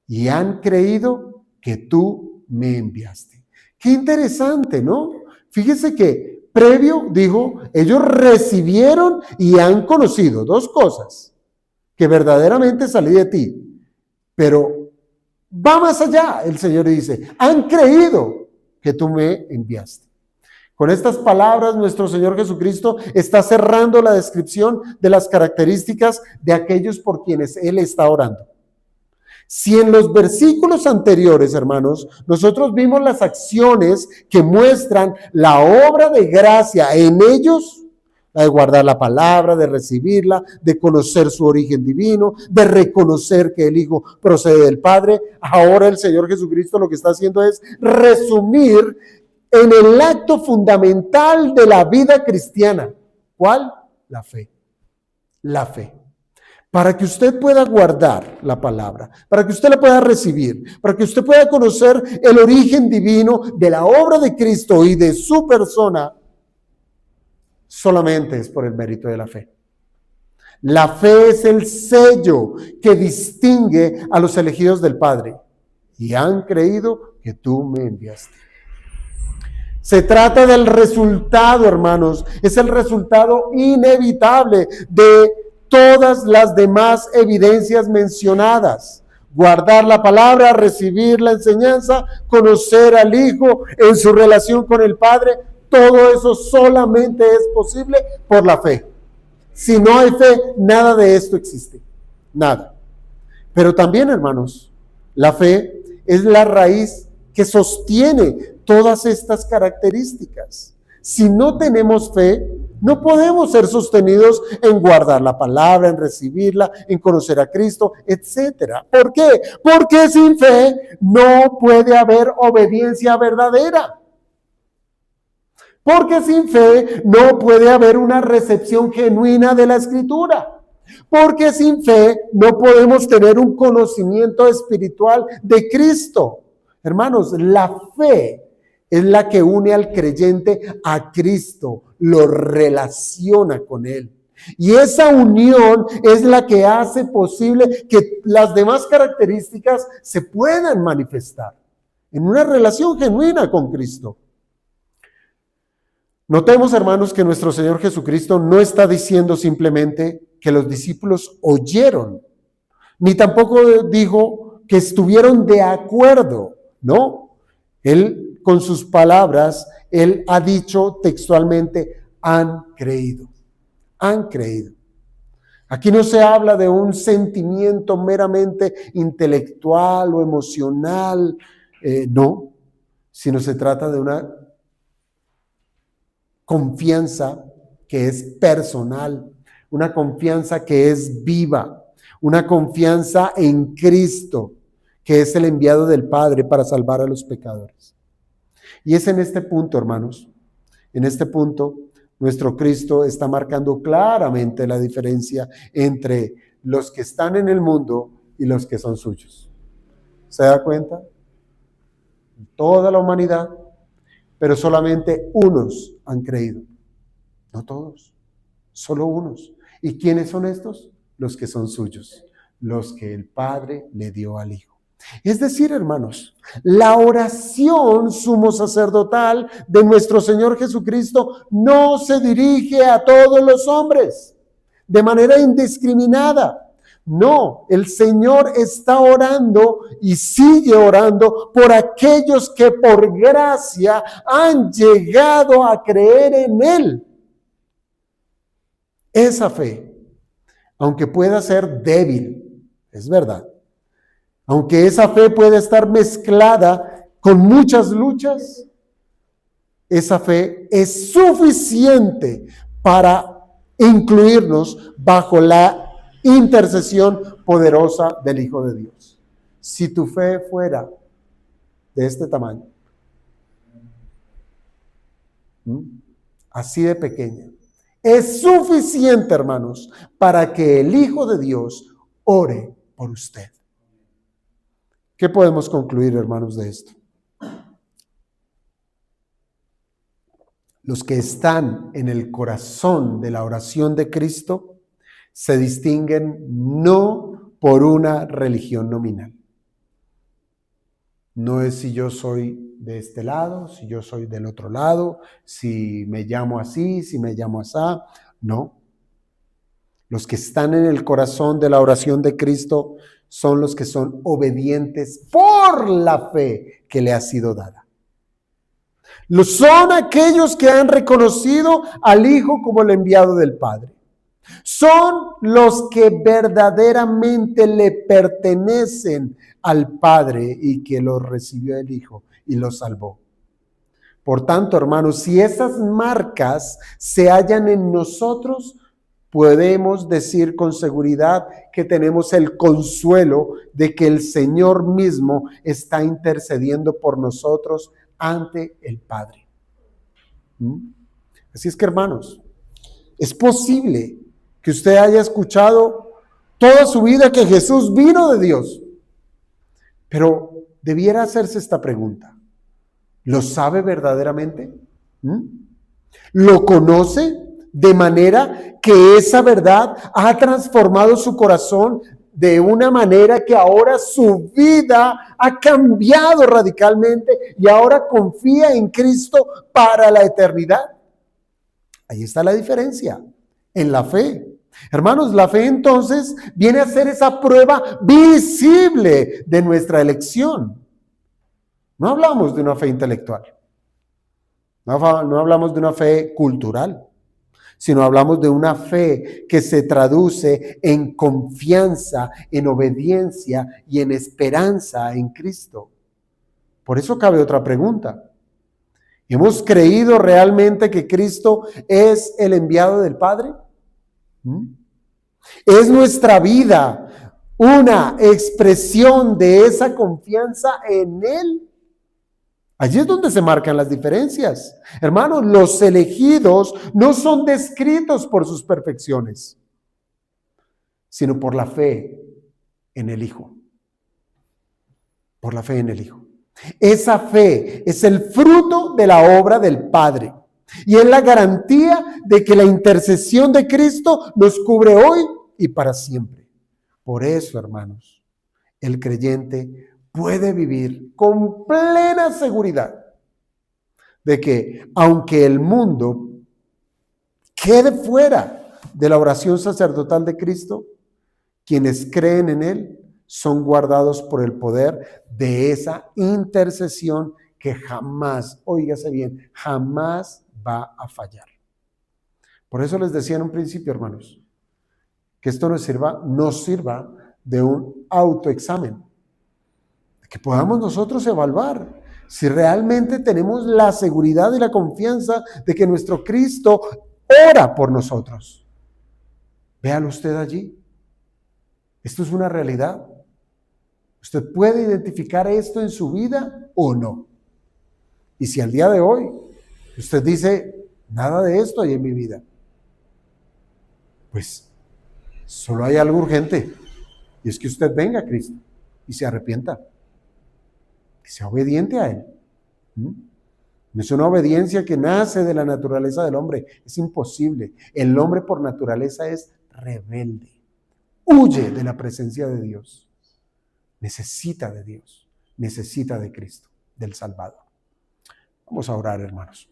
Y han creído que tú me enviaste. Qué interesante, ¿no? Fíjese que previo dijo, ellos recibieron y han conocido dos cosas, que verdaderamente salí de ti, pero va más allá, el Señor dice, han creído que tú me enviaste. Con estas palabras, nuestro Señor Jesucristo está cerrando la descripción de las características de aquellos por quienes Él está orando. Si en los versículos anteriores, hermanos, nosotros vimos las acciones que muestran la obra de gracia en ellos, de guardar la palabra, de recibirla, de conocer su origen divino, de reconocer que el Hijo procede del Padre. Ahora el Señor Jesucristo lo que está haciendo es resumir en el acto fundamental de la vida cristiana. ¿Cuál? La fe. La fe. Para que usted pueda guardar la palabra, para que usted la pueda recibir, para que usted pueda conocer el origen divino de la obra de Cristo y de su persona, solamente es por el mérito de la fe. La fe es el sello que distingue a los elegidos del Padre. Y han creído que tú me enviaste. Se trata del resultado, hermanos. Es el resultado inevitable de todas las demás evidencias mencionadas. guardar la palabra, recibir la enseñanza, conocer al Hijo en su relación con el Padre. Todo eso solamente es posible por la fe. Si no hay fe, nada de esto existe. Nada. Pero también, hermanos, la fe es la raíz que sostiene todas estas características. Si no tenemos fe, no podemos ser sostenidos en guardar la palabra, en recibirla, en conocer a Cristo, etc. ¿Por qué? Porque sin fe no puede haber obediencia verdadera. Porque sin fe no puede haber una recepción genuina de la Escritura. Porque sin fe no podemos tener un conocimiento espiritual de Cristo. Hermanos, la fe es la que une al creyente a Cristo, lo relaciona con Él. Y esa unión es la que hace posible que las demás características se puedan manifestar en una relación genuina con Cristo. Notemos, hermanos, que nuestro Señor Jesucristo no está diciendo simplemente que los discípulos oyeron, ni tampoco dijo que estuvieron de acuerdo, ¿no? Él, con sus palabras, Él ha dicho textualmente, han creído, han creído. Aquí no se habla de un sentimiento meramente intelectual o emocional, no, sino se trata de una confianza que es personal, una confianza que es viva, una confianza en Cristo, que es el enviado del Padre para salvar a los pecadores. Y es en este punto, hermanos, en este punto, nuestro Cristo está marcando claramente la diferencia entre los que están en el mundo y los que son suyos. ¿Se da cuenta? Toda la humanidad, pero solamente unos han creído. No todos, solo unos. ¿Y quiénes son estos? Los que son suyos, los que el Padre le dio al Hijo. Es decir, hermanos, la oración sumo sacerdotal de nuestro Señor Jesucristo no se dirige a todos los hombres de manera indiscriminada. No, el Señor está orando y sigue orando por aquellos que por gracia han llegado a creer en Él. Esa fe, aunque pueda ser débil, es verdad, aunque esa fe pueda estar mezclada con muchas luchas, esa fe es suficiente para incluirnos bajo la intercesión poderosa del Hijo de Dios. Si tu fe fuera de este tamaño, así de pequeña, es suficiente, hermanos, para que el Hijo de Dios ore por usted. ¿Qué podemos concluir, hermanos, de esto? Los que están en el corazón de la oración de Cristo se distinguen no por una religión nominal. No es si yo soy de este lado, si yo soy del otro lado, si me llamo así, si me llamo asá. No. Los que están en el corazón de la oración de Cristo son los que son obedientes por la fe que le ha sido dada. Son aquellos que han reconocido al Hijo como el enviado del Padre. Son los que verdaderamente le pertenecen al Padre y que lo recibió el Hijo y lo salvó. Por tanto, hermanos, si esas marcas se hallan en nosotros, podemos decir con seguridad que tenemos el consuelo de que el Señor mismo está intercediendo por nosotros ante el Padre. Así es que, hermanos, es posible que usted haya escuchado toda su vida que Jesús vino de Dios, pero debiera hacerse esta pregunta: ¿lo sabe verdaderamente? ¿Lo conoce de manera que esa verdad ha transformado su corazón de una manera que ahora su vida ha cambiado radicalmente y ahora confía en Cristo para la eternidad? Ahí está la diferencia en la fe. Hermanos, la fe entonces viene a ser esa prueba visible de nuestra elección. No hablamos de una fe intelectual, no hablamos de una fe cultural, sino hablamos de una fe que se traduce en confianza, en obediencia y en esperanza en Cristo. Por eso cabe otra pregunta. ¿Hemos creído realmente que Cristo es el enviado del Padre? ¿Es nuestra vida una expresión de esa confianza en Él? Allí es donde se marcan las diferencias. Hermanos, los elegidos no son descritos por sus perfecciones, sino por la fe en el Hijo. Por la fe en el Hijo. Esa fe es el fruto de la obra del Padre y es la garantía de que la intercesión de Cristo nos cubre hoy y para siempre. Por eso, hermanos, el creyente puede vivir con plena seguridad de que, aunque el mundo quede fuera de la oración sacerdotal de Cristo, quienes creen en Él son guardados por el poder de esa intercesión que jamás, óigase bien, jamás va a fallar. Por eso les decía en un principio, hermanos, que esto nos sirva de un autoexamen, que podamos nosotros evaluar si realmente tenemos la seguridad y la confianza de que nuestro Cristo ora por nosotros. Véalo usted allí. Esto es una realidad. ¿Usted puede identificar esto en su vida o no? Y si al día de hoy usted dice, nada de esto hay en mi vida, pues solo hay algo urgente, y es que usted venga a Cristo y se arrepienta, que sea obediente a Él. No es una obediencia que nace de la naturaleza del hombre, es imposible. El hombre por naturaleza es rebelde, huye de la presencia de Dios. Necesita de Dios, necesita de Cristo, del Salvador. Vamos a orar, hermanos.